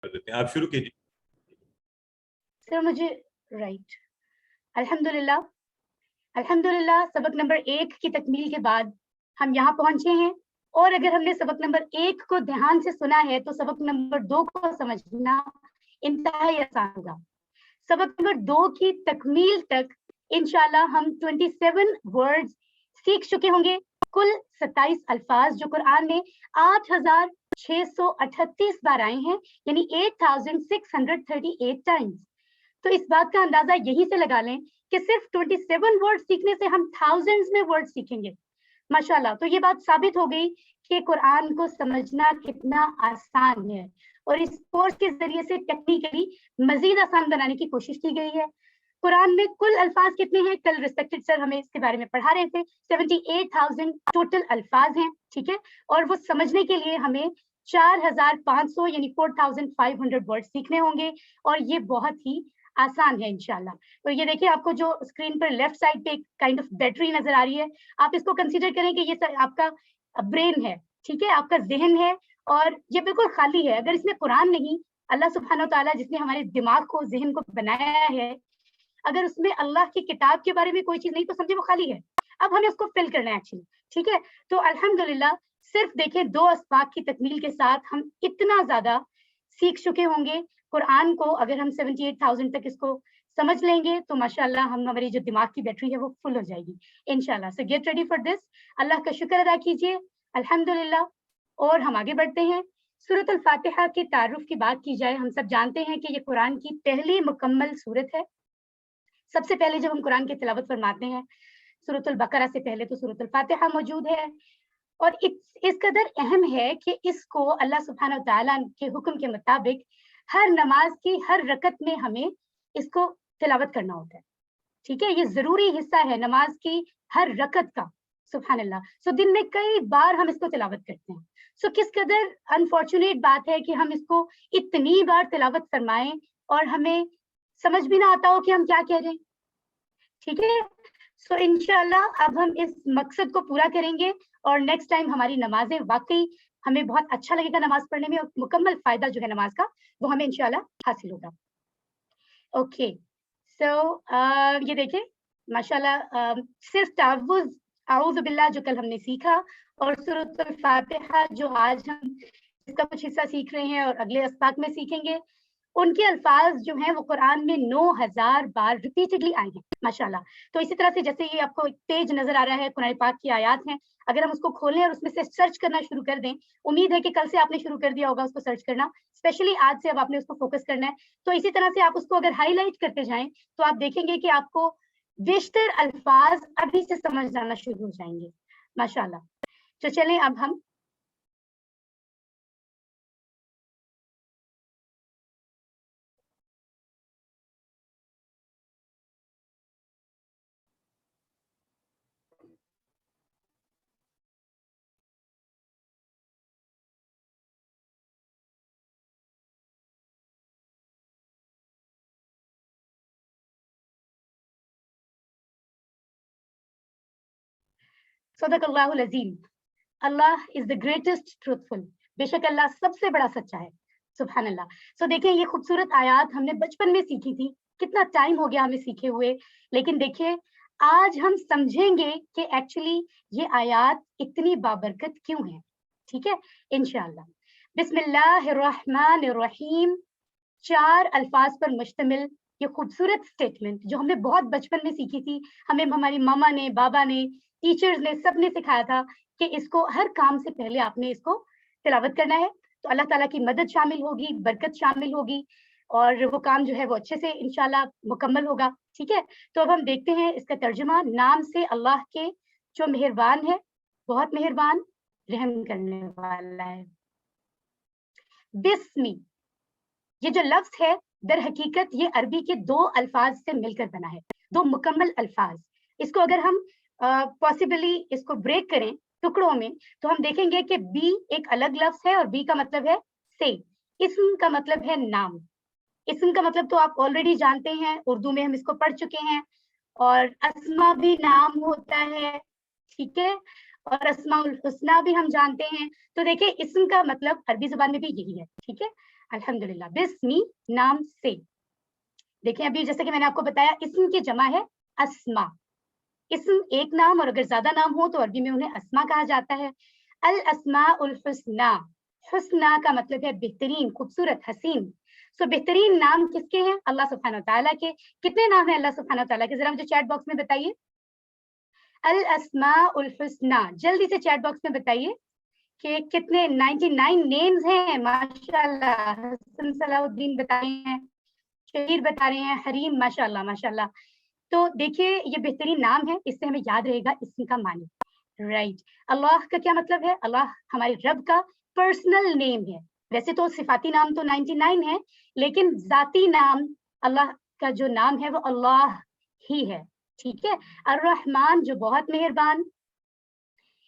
कर देते हैं, आप शुरू कीजिए। सर मुझे राइट। अल्हम्दुलिल्लाह, अल्हम्दुलिल्लाह सबक नंबर 1 की तकमील के बाद हम यहाँ पहुंचे हैं, और अगर हमने सबक नंबर 1 को ध्यान से सुना है तो सबक नंबर 2 को समझना इंतहाई आसान होगा। सबक नंबर 2 की तकमील तक इंशाल्लाह हम 27 वर्ड्स सीख चुके होंगे। कुल 27 अल्फाज जो कुरान में 8638 बार आए हैं, यानी 8638 टाइम्स। तो इस बात का अंदाजा यहीं से लगा लें कि सिर्फ 27 वर्ड सीखने से हम थाउजेंड्स में वर्ड सीखेंगे माशाल्लाह। तो ये बात साबित हो गई कि कुरान को समझना कितना आसान है, और इस कोर्स के जरिए से टेक्निकली मजीद आसान बनाने की कोशिश की गई है। कुरान में कुल अल्फाज कितने हैं? कल रिस्पेक्टेड सर हमें इसके बारे में पढ़ा रहे थे। 78,000 टोटल अल्फाज हैं, ठीक है। और वो समझने के लिए हमें 4,500 यानी 4,500 वर्ड सीखने होंगे, और ये बहुत ही आसान है इंशाल्लाह। तो ये देखिए, आपको जो स्क्रीन पर लेफ्ट साइड पे एक काइंड ऑफ बैटरी नजर आ रही है, आप इसको कंसीडर करें कि ये आपका ब्रेन है, ठीक है, आपका जहन है, और ये बिल्कुल खाली है। अगर इसमें कुरान नहीं, अल्लाह सुब्हानो तआला जिसने हमारे दिमाग को, जहन को बनाया है, अगर उसमें अल्लाह की किताब के बारे में कोई चीज नहीं तो समझे वो खाली है। अब हमें उसको फिल करना है एक्चुअली, ठीक है। तो अल्हम्दुलिल्लाह सिर्फ देखें 2 अस्बाक की तकमील के साथ हम इतना ज्यादा सीख चुके होंगे कुरान को। अगर हम 78,000 तक इसको समझ लेंगे तो माशाल्लाह हमारी जो दिमाग की बैटरी है वो फुल हो जाएगी इंशाल्लाह। So get ready for this. अल्लाह का शुक्र अदा कीजिए, अल्हम्दुलिल्लाह। और हम आगे बढ़ते हैं। सूरत अल फातिहा के तारुफ की बात की जाए, हम सब जानते हैं कि ये कुरान की पहली मुकम्मल सूरत है। सबसे पहले जब हम कुरान की तिलावत फरमाते हैं, सूरत अल बकरा से पहले तो सूरत अल फातिहा मौजूद है, और इस कदर अहम है कि इसको अल्लाह सुब्हानहू तआला के हुक्म के मुताबिक हर नमाज की हर रकत में हमें इसको तिलावत करना होता है, ठीक है। ये जरूरी हिस्सा है नमाज की हर रकत का, सुभान अल्लाह। सो दिन में कई बार हम इसको तिलावत करते हैं। सो किस कदर अनफॉर्चुनेट बात है कि हम इसको इतनी बार तिलावत फरमाएं और हमें समझ भी ना आता हो कि हम क्या कह रहे हैं, ठीक है। सो इंशाल्लाह अब हम इस मकसद को पूरा करेंगे, और नेक्स्ट टाइम हमारी नमाजें वाकई हमें बहुत अच्छा लगेगा नमाज पढ़ने में, और मुकम्मल फायदा जो है नमाज का वो हमें इंशाल्लाह हासिल होगा। ओके, सो ये देखिए माशाल्लाह, सिर्फ तावुज़ आऊज़ु बिल्लाह जो कल हमने सीखा, और सूरत अल फातिहा जो आज हम इसका कुछ हिस्सा सीख रहे हैं और अगले अस्बाक में सीखेंगे, उनके अल्फाज जो हैं वो कुरान में 9,000 बार रिपीटेडली आए हैं माशाल्लाह। तो इसी तरह से जैसे ये आपको एक पेज नजर आ रहा है, कुरान पाक की आयत हैं, अगर हम उसको खोलें और उसमें से सर्च करना शुरू कर दें, उम्मीद है कि कल से आपने शुरू कर दिया होगा उसको सर्च करना, स्पेशली आज से अब आपने उसको फोकस करना है। तो इसी तरह से आप उसको अगर हाईलाइट करते जाएं तो आप देखेंगे कि आपको बेशतर अल्फाज अभी से समझ आना शुरू हो जाएंगे माशाल्लाह। तो चलें अब हम सदक़ल्लाहुल अज़ीम। अल्लाह इज द ग्रेटेस्ट ट्रूथफुल। बेशक अल्लाह सबसे बड़ा सच्चा है, सुभान अल्लाह। सो देखिए, ये खूबसूरत आयत हमने बचपन में सीखी थी, कितना टाइम हो गया हमें सीखे हुए, लेकिन देखिए आज हम समझेंगे कि एक्चुअली ये आयत इतनी बाबरकत क्यों है, ठीक है इंशाअल्लाह। बिस्मिल्लाहिर्रहमानिर्रहीम, 4 अल्फाज पर मुश्तमिल ये खूबसूरत स्टेटमेंट जो हमने बहुत बचपन में सीखी थी, हमें हमारी मामा ने, बाबा ने, टीचर्स ने, सबने सिखाया था कि इसको हर काम से पहले आपने इसको तिलावत करना है, तो अल्लाह ताला की मदद शामिल होगी, बरकत शामिल होगी, और वो काम जो है वो अच्छे से इंशाल्लाह मुकम्मल होगा, ठीक है। तो अब हम देखते हैं इसका तर्जुमा। नाम से अल्लाह के जो मेहरबान है, बहुत मेहरबान, रहम करने वाला है। बिस्मी, ये जो लफ्ज है दर हकीकत ये अरबी के 2 अल्फाज से मिलकर बना है, 2 मुकम्मल अल्फाज। इसको अगर हम पॉसिबली इसको ब्रेक करें टुकड़ों में, तो हम देखेंगे कि बी एक अलग लफ्ज है और बी का मतलब है से। इस्म का मतलब है नाम। इस्म का मतलब तो आप ऑलरेडी जानते हैं, उर्दू में हम इसको पढ़ चुके हैं, और अस्मा भी नाम होता है, ठीक है, और अस्माउल हुस्ना भी हम जानते हैं। तो देखिए इस्म का मतलब अरबी जुबान में भी यही है, ठीक है। अल्हम्दुलिल्लाह, बिस्मी नाम से। देखिए अभी जैसे कि मैंने आपको बताया इस्म की जमा है अस्मा। इस्म एक नाम और अगर ज्यादा नाम हो तो अरबी में उन्हें अस्मा कहा जाता है। अल अस्माउल हुस्ना, हुस्ना का मतलब है बेहतरीन, खूबसूरत, हसीन। सो बेहतरीन नाम किसके हैं? अल्लाह सुब्हानहू तआला के। कितने नाम है अल्लाह सुब्हानहू तआला के? जरा मुझे चैट बॉक्स में बताइए। अल अस्माउल हुस्ना, जल्दी से चैट बॉक्स में बताइए कि कितने 99 नेम्स हैं। माशाल्लाह, हसन सलाउद्दीन बता रहे हैं, शहीर बता रहे हैं, हरीम, माशाल्लाह माशाल्लाह। तो देखिए ये बेहतरीन नाम है, इससे हमें याद रहेगा इसम का मानी। राइट, अल्लाह का क्या मतलब है? अल्लाह हमारे रब का पर्सनल नेम है। वैसे तो सिफाती नाम तो 99 है, लेकिन जाती नाम अल्लाह का जो नाम है वो अल्लाह ही है। ठीक है, अर्रहमान जो बहुत मेहरबान,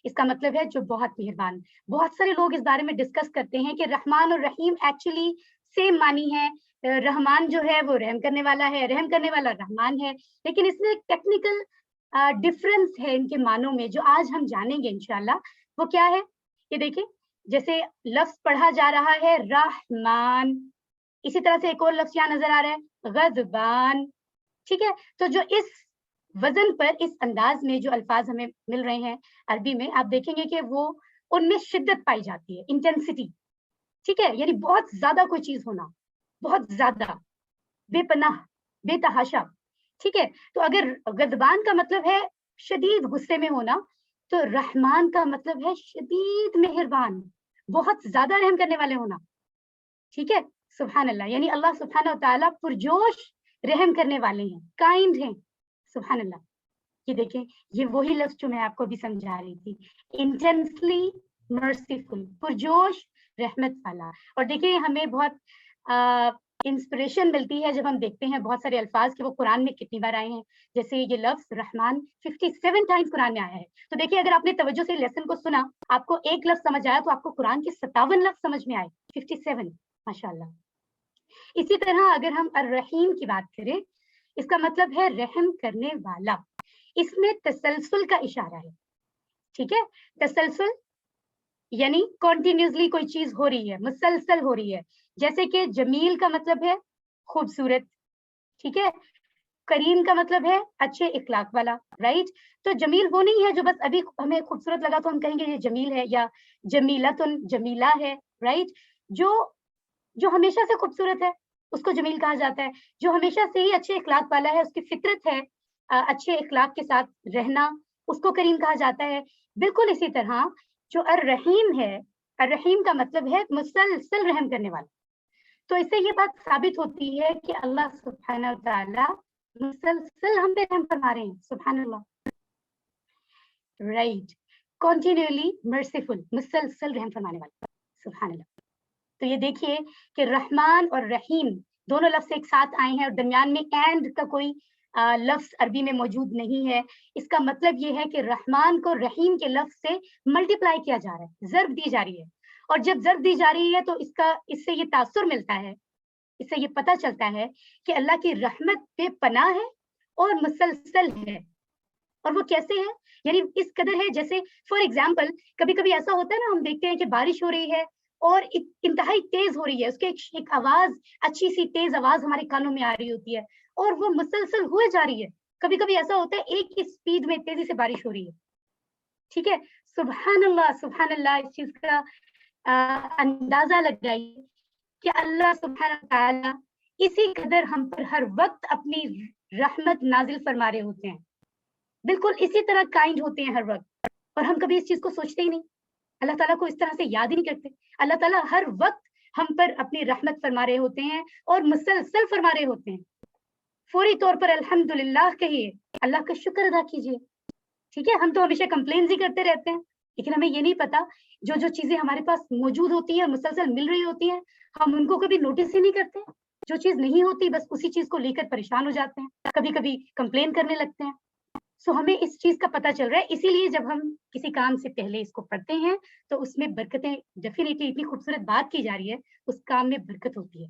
इसका मतलब है जो बहुत मेहरबान। बहुत सारे लोग इस बारे में डिस्कस करते हैं कि रहमान और रहीम एक्चुअली सेम मानी है। रहमान जो है वो रहम करने वाला है, रहम करने वाला रहमान है, लेकिन इसमें एक टेक्निकल डिफरेंस है इनके मानों में जो आज हम जानेंगे इंशाल्लाह। वो क्या है? ये देखिए, जैसे लफ्ज पढ़ा जा रहा है रहमान, इसी तरह से एक और लफ्ज यहाँ नजर आ रहा है गजबान। ठीक है, तो जो इस वजन पर, इस अंदाज में जो अल्फाज हमें मिल रहे हैं अरबी में, आप देखेंगे कि वो उनमें शिद्दत पाई जाती है, इंटेंसिटी। ठीक है, यानी बहुत ज्यादा कोई चीज होना, बहुत ज्यादा, बेपनाह, बेतहाशा। ठीक है, तो अगर गजबान का मतलब है शदीद गुस्से में होना, तो रहमान का मतलब है शदीद मेहरबान, बहुत ज्यादा रहम करने वाले होना। ठीक है, सुभान अल्लाह, यानी अल्लाह सुब्हानहू तआला पुरजोश रहम करने वाले हैं, काइंड हैं। सुभान अल्लाह। ये देखें, ये वही लफ्ज जो मैं आपको अभी समझा रही थी, इंटेंसली मर्सीफुल, पुरजोश रहमत वाला। और देखिए हमें बहुत इंस्पिरेशन मिलती है जब हम देखते हैं बहुत सारे अल्फाज कि वो कुरान में कितनी बार आए हैं। जैसे ये लफ्ज रहमान 57 टाइम्स कुरान में आया है। तो देखिए अगर आपने तवज्जो से लेसन को सुना, आपको एक लफ्ज समझ आया तो आपको कुरान के 57 लफ्ज समझ में आए, 57, माशाल्लाह। इसी तरह अगर हम अर्रहीम की बात करें, इसका मतलब है रहम करने वाला। इसमें तसलसल का इशारा है। ठीक है, तसलसल यानी कॉन्टिन्यूसली कोई चीज हो रही है, मुसलसल हो रही है। जैसे कि जमील का मतलब है खूबसूरत। ठीक है, करीम का मतलब है अच्छे इखलाक वाला। राइट, तो जमील वो नहीं है जो बस अभी हमें खूबसूरत लगा तो हम कहेंगे ये जमील है, या जमीलतुन, जमीला है। राइट, जो जो हमेशा से खूबसूरत है उसको जमील कहा जाता है। जो हमेशा से ही अच्छे इखलाक वाला है, उसकी फितरत है अच्छे इखलाक के साथ रहना, उसको करीम कहा जाता है। बिल्कुल इसी तरह जो अर्रहीम है, अर्रहीम का मतलब है मुसलसल रहम करने वाला। तो इससे ये बात साबित होती है कि अल्लाह सुब्हानहू तआला मुसलसल हम पे रहम फरमा रहे हैं। सुभान अल्लाह। राइट, कॉन्टिन्यूअली मर्सीफुल, मुसलसल रहम फरमाने वाला। सुभान अल्लाह। तो ये देखिए कि रहमान और रहीम दोनों लफ्ज एक साथ आए हैं और दरमियान में एंड का कोई लफ्ज अरबी में मौजूद नहीं है। इसका मतलब ये है कि रहमान को रहीम के लफ्ज से मल्टीप्लाई किया जा रहा है, ज़र्ब दी जा रही है। और जब ज़र्ब दी जा रही है तो इससे ये तासुर मिलता है, इससे ये पता चलता है कि अल्लाह की रहमत बेपनाह है और मुसलसल है। और वो कैसे है? यानी इस कदर है, जैसे फॉर एग्जाम्पल कभी कभी ऐसा होता है ना, हम देखते हैं कि बारिश हो रही है और इंतहाई तेज हो रही है, उसके एक आवाज, अच्छी सी तेज आवाज हमारे कानों में आ रही होती है और वो मुसलसल हुए जा रही है। कभी कभी ऐसा होता है एक ही स्पीड में तेजी से बारिश हो रही है। ठीक है, सुभान अल्लाह, सुभान अल्लाह। इस चीज का अंदाजा लगाइए कि अल्लाह सुब्हानहू तआला इसी कदर हम पर हर वक्त अपनी रहमत नाजिल फरमा रहे होते हैं, बिल्कुल इसी तरह काइंड होते हैं हर वक्त। और हम कभी इस चीज को सोचते ही नहीं, अल्लाह ताला को इस तरह से याद ही नहीं करते। अल्लाह ताला हर वक्त हम पर अपनी रहमत फरमा रहे होते हैं और मुसलसल फरमा रहे होते हैं। फौरी तौर पर अल्हम्दुलिल्लाह कहिए, अल्लाह का शुक्र अदा कीजिए। ठीक है, हम तो हमेशा कंप्लेन ही करते रहते हैं, लेकिन हमें ये नहीं पता जो जो चीजें हमारे पास मौजूद होती है, मुसलसल मिल रही होती हैं, हम उनको कभी नोटिस ही नहीं करते। जो चीज नहीं होती बस उसी चीज को लेकर परेशान हो जाते हैं, कभी कभी कंप्लेन करने लगते हैं। सो हमें इस चीज का पता चल रहा है, इसीलिए जब हम किसी काम से पहले इसको पढ़ते हैं तो उसमें बरकतें, डेफिनेटली इतनी खूबसूरत बात की जा रही है, उस काम में बरकत होती है।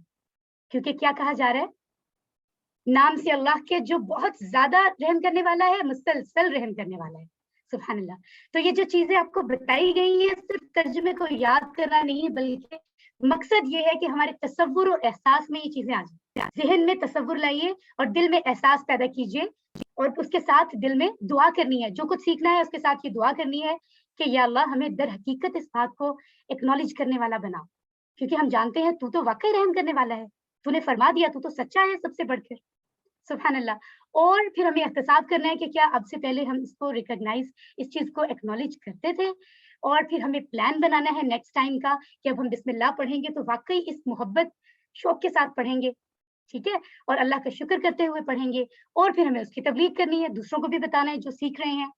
क्योंकि क्या कहा जा रहा है, नाम से अल्लाह के जो बहुत ज्यादा रहम करने वाला है, मुसलसल रहम करने वाला है। सुभान अल्लाह। तो ये जो चीजें आपको बताई गई हैं सिर्फ तर्जुमे को याद करना नहीं है, बल्कि मकसद ये है कि हमारे तसव्वुर और एहसास में ये चीजें आ जाए। जहन में तसव्वुर लाइए और दिल में एहसास पैदा कीजिए, और उसके साथ दिल में दुआ करनी है। जो कुछ सीखना है उसके साथ ये दुआ करनी है कि या अल्लाह हमें दर हकीकत इस बात को एक्नॉलेज करने वाला बना, क्योंकि हम जानते हैं तू तो वाकई रहम करने वाला है, तूने फरमा दिया, तू तो सच्चा है सबसे बढ़कर, सुभान अल्लाह। और फिर हमें एहतसाब करना है कि क्या अब से पहले हम इसको रिकॉग्नाइज, इस चीज को एक्नॉलेज करते थे, और फिर हमें प्लान बनाना है नेक्स्ट टाइम का कि अब हम बिस्मिल्लाह पढ़ेंगे तो वाकई इस मोहब्बत शौक के साथ पढ़ेंगे, ठीक है, और अल्लाह का शुक्र करते हुए पढ़ेंगे, और फिर हमें उसकी तबलीग करनी है, दूसरों को भी बताना है जो सीख रहे हैं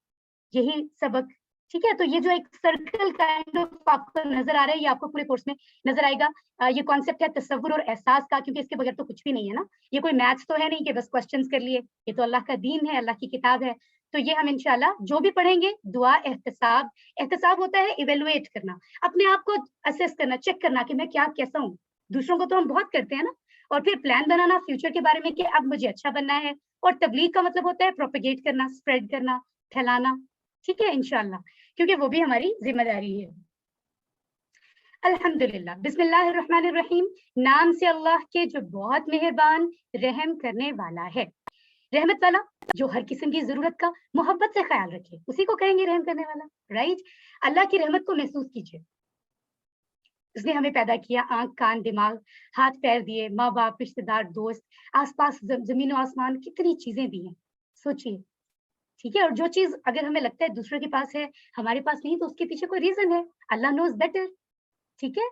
यही सबक, ठीक है। तो ये जो एक सर्कल काइंड ऑफ आपको नजर आ रहा है, ये आपको पूरे कोर्स में नजर आएगा। ये कॉन्सेप्ट है तसव्वुर और एहसास का, क्योंकि इसके बगैर तो कुछ भी नहीं है ना, ये कोई मैथ्स तो है नहीं कि बस क्वेश्चंस कर लिए, ये तो अल्लाह का दीन है, अल्लाह की किताब है। तो ये हम इंशाल्लाह जो भी पढ़ेंगे, दुआ, एहतसाब, एहतसाब होता है इवेलुएट करना, अपने आप को असेस करना, चेक करना कि मैं क्या कैसा हूँ। दूसरों को तो हम बहुत करते हैं ना, और फिर प्लान बनाना फ्यूचर के बारे में कि अब मुझे अच्छा बनना है, और तबलीग का मतलब होता है प्रोपेगेट करना, स्प्रेड करना, फैलाना, ठीक है इंशाल्लाह, क्योंकि वो भी हमारी जिम्मेदारी है। अल्हम्दुलिल्लाह, बिस्मिल्लाहिर्रहमानिर्रहीम, नाम से अल्लाह के जो बहुत मेहरबान, रहम करने वाला है। रहमत वाला, जो हर किस्म की जरूरत का मोहब्बत से ख्याल रखे, उसी को कहेंगे रहम करने वाला, राइट। अल्लाह की रहमत को महसूस कीजिए। उसने हमें पैदा किया, आंख, कान, दिमाग, हाथ पैर दिए, माँ बाप, रिश्तेदार, दोस्त, आसपास जमीन और आसमान, कितनी चीजें दी हैं, सोचिए, ठीक है। और जो चीज अगर हमें लगता है दूसरों के पास है, हमारे पास नहीं, तो उसके पीछे कोई रीजन है। अल्लाह नोज बेटर, ठीक है,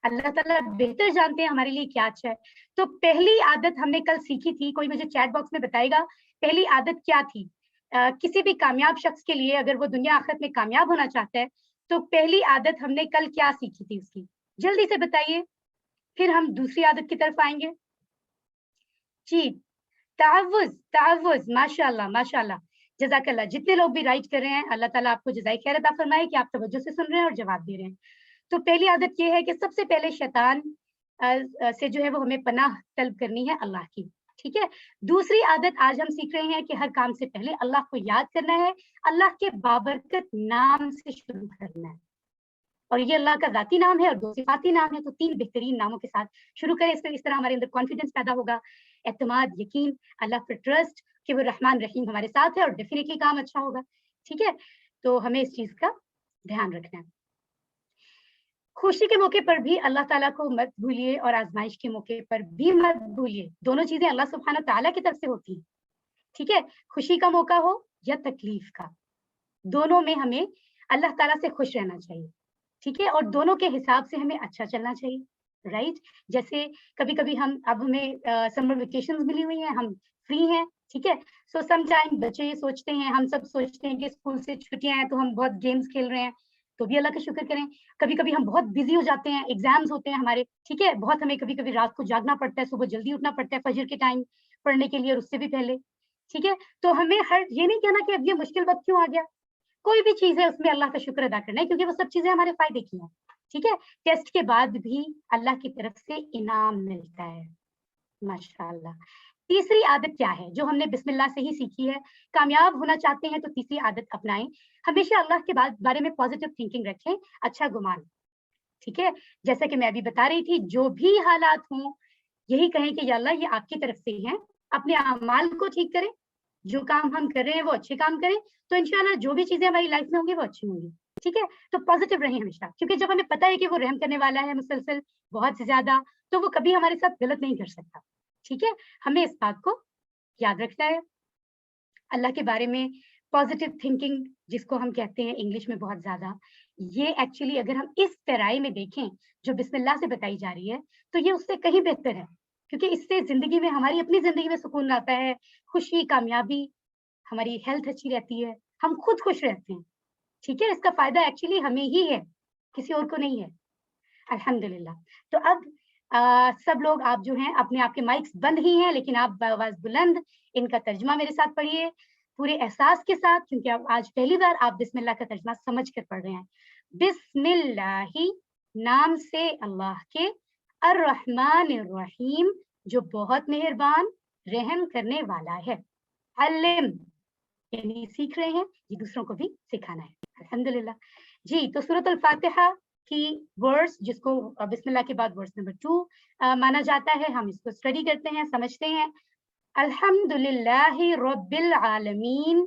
अल्लाह ताला बेहतर जानते हैं हमारे लिए क्या अच्छा है। तो पहली आदत हमने कल सीखी थी, कोई मुझे चैट बॉक्स में बताएगा पहली आदत क्या थी? किसी भी कामयाब शख्स के लिए, अगर वो दुनिया आखिरत में कामयाब होना चाहता है, तो पहली आदत हमने कल क्या सीखी थी उसकी? जल्दी से बताइए, फिर हम दूसरी आदत की तरफ आएंगे। जी, तहव्वुज़, तहव्वुज़, माशाअल्लाह, माशाअल्लाह, जज़ाकल्लाह। जितने लोग भी राइट कर रहे हैं, अल्लाह ताला आपको जज़ाए खैर अता फरमाए कि आप तवज्जो से सुन रहे हैं और जवाब दे रहे हैं। तो पहली आदत ये है कि सबसे पहले शैतान से जो है वो हमें पनाह तलब करनी है अल्लाह की, ठीक है। दूसरी आदत आज हम सीख रहे हैं कि हर काम से पहले अल्लाह को याद करना है, अल्लाह के बाबरकत नाम से शुरू करना है, और ये अल्लाह का ज़ाती नाम है और दो सिफ़ाती नाम है, तो 3 बेहतरीन नामों के साथ शुरू करें। इस तरह हमारे अंदर कॉन्फिडेंस पैदा होगा, एतमाद, यकीन, अल्लाह पर ट्रस्ट कि वो रहमान रहीम हमारे साथ है और डेफिनेटली काम अच्छा होगा, ठीक है। तो हमें इस चीज़ का ध्यान रखना है। खुशी के मौके पर भी अल्लाह ताला को मत भूलिए और आज़माइश के मौके पर भी मत भूलिए। दोनों चीज़ें अल्लाह सुब्हानहू तआला की तरफ से होती हैं, ठीक है। खुशी का मौका हो या तकलीफ का, दोनों में हमें अल्लाह ताला से खुश रहना चाहिए, ठीक है, और दोनों के हिसाब से हमें अच्छा चलना चाहिए, राइट। जैसे कभी-कभी हम, अब हमें समर वेकेशंस मिली हुई हैं, हम फ्री हैं, ठीक है। सो सम टाइम बच्चे ये सोचते हैं, हम सब सोचते हैं कि स्कूल से छुट्टियाँ हैं तो हम बहुत गेम्स खेल रहे हैं, तो भी अल्लाह का शुक्र करें। कभी-कभी हम बहुत बिज़ी हो जाते हैं, एग्ज़ाम्स होते हैं हमारे, ठीक है, बहुत हमें कभी-कभी रात को जागना पड़ता है, सुबह जल्दी उठना पड़ता है फजर के टाइम पढ़ने के लिए और उससे भी पहले, ठीक है। तो हमें हर ये नहीं कहना कि अब ये मुश्किल वक़्त क्यों आ गया, कोई भी चीज़ है उसमें अल्लाह का शुक्र अदा करना है, क्योंकि वो सब चीज़ें हमारे फ़ायदे की हैं, ठीक है। टेस्ट के बाद भी अल्लाह की तरफ से इनाम मिलता है, माशाअल्लाह। तीसरी आदत क्या है जो हमने बिस्मिल्लाह से ही सीखी है? कामयाब होना चाहते हैं तो तीसरी आदत अपनाएं, हमेशा अल्लाह के बारे में पॉजिटिव थिंकिंग रखें, अच्छा गुमान, ठीक है। जैसा कि मैं अभी बता रही थी, जो भी हालात हों, यही कहें कि या अल्लाह ये आपकी तरफ से ही हैं, अपने अमाल को ठीक करें, जो काम हम कर रहे हैं वो अच्छे काम करें, तो इंशाल्लाह जो भी चीज़ें हमारी लाइफ में होंगी वो अच्छी होंगी, ठीक है। तो पॉजिटिव रहें हमेशा, क्योंकि जब हमें पता है कि वो रहम करने वाला है मुसलसल, बहुत ज़्यादा, तो वो कभी हमारे साथ गलत नहीं कर सकता, ठीक है। हमें इस बात को याद रखना है। अल्लाह के बारे में पॉजिटिव थिंकिंग, जिसको हम कहते हैं इंग्लिश में बहुत ज़्यादा, ये एक्चुअली अगर हम इस पैराए में देखें जो बिस्मिल्लाह से बताई जा रही है, तो ये उससे कहीं बेहतर है, क्योंकि इससे ज़िंदगी में, हमारी अपनी ज़िंदगी में सुकून आता है, खुशी, कामयाबी, हमारी हेल्थ अच्छी रहती है, हम खुद खुश रहते हैं, ठीक है। इसका फ़ायदा एक्चुअली हमें ही है, किसी और को नहीं है, अल्हम्दुलिल्लाह। तो अब सब लोग, आप जो हैं अपने आप के माइक्स बंद ही हैं, लेकिन आप बआवाज़ बुलंद इनका तर्जुमा मेरे साथ पढ़िए, पूरे एहसास के साथ, क्योंकि अब आज पहली बार आप बिस्मिल्लाह का तर्जुमा समझ कर पढ़ रहे हैं। बिस्मिल्लाहि, नाम से अल्लाह के, अर्रहमानिर्रहीम, जो बहुत मेहरबान, रहम करने वाला है, अल्लिम, यानी सीख रहे हैं, ये दूसरों को भी सिखाना है, अल्हम्दुलिल्लाह। जी, तो सूरत अल फातिहा की वर्ड्स, जिसको बिस्मिल्लाह के बाद वर्ड्स नंबर 2 माना जाता है, हम इसको स्टडी करते हैं, समझते हैं। अल्हम्दुलिल्लाहि रब्बिल आलमीन,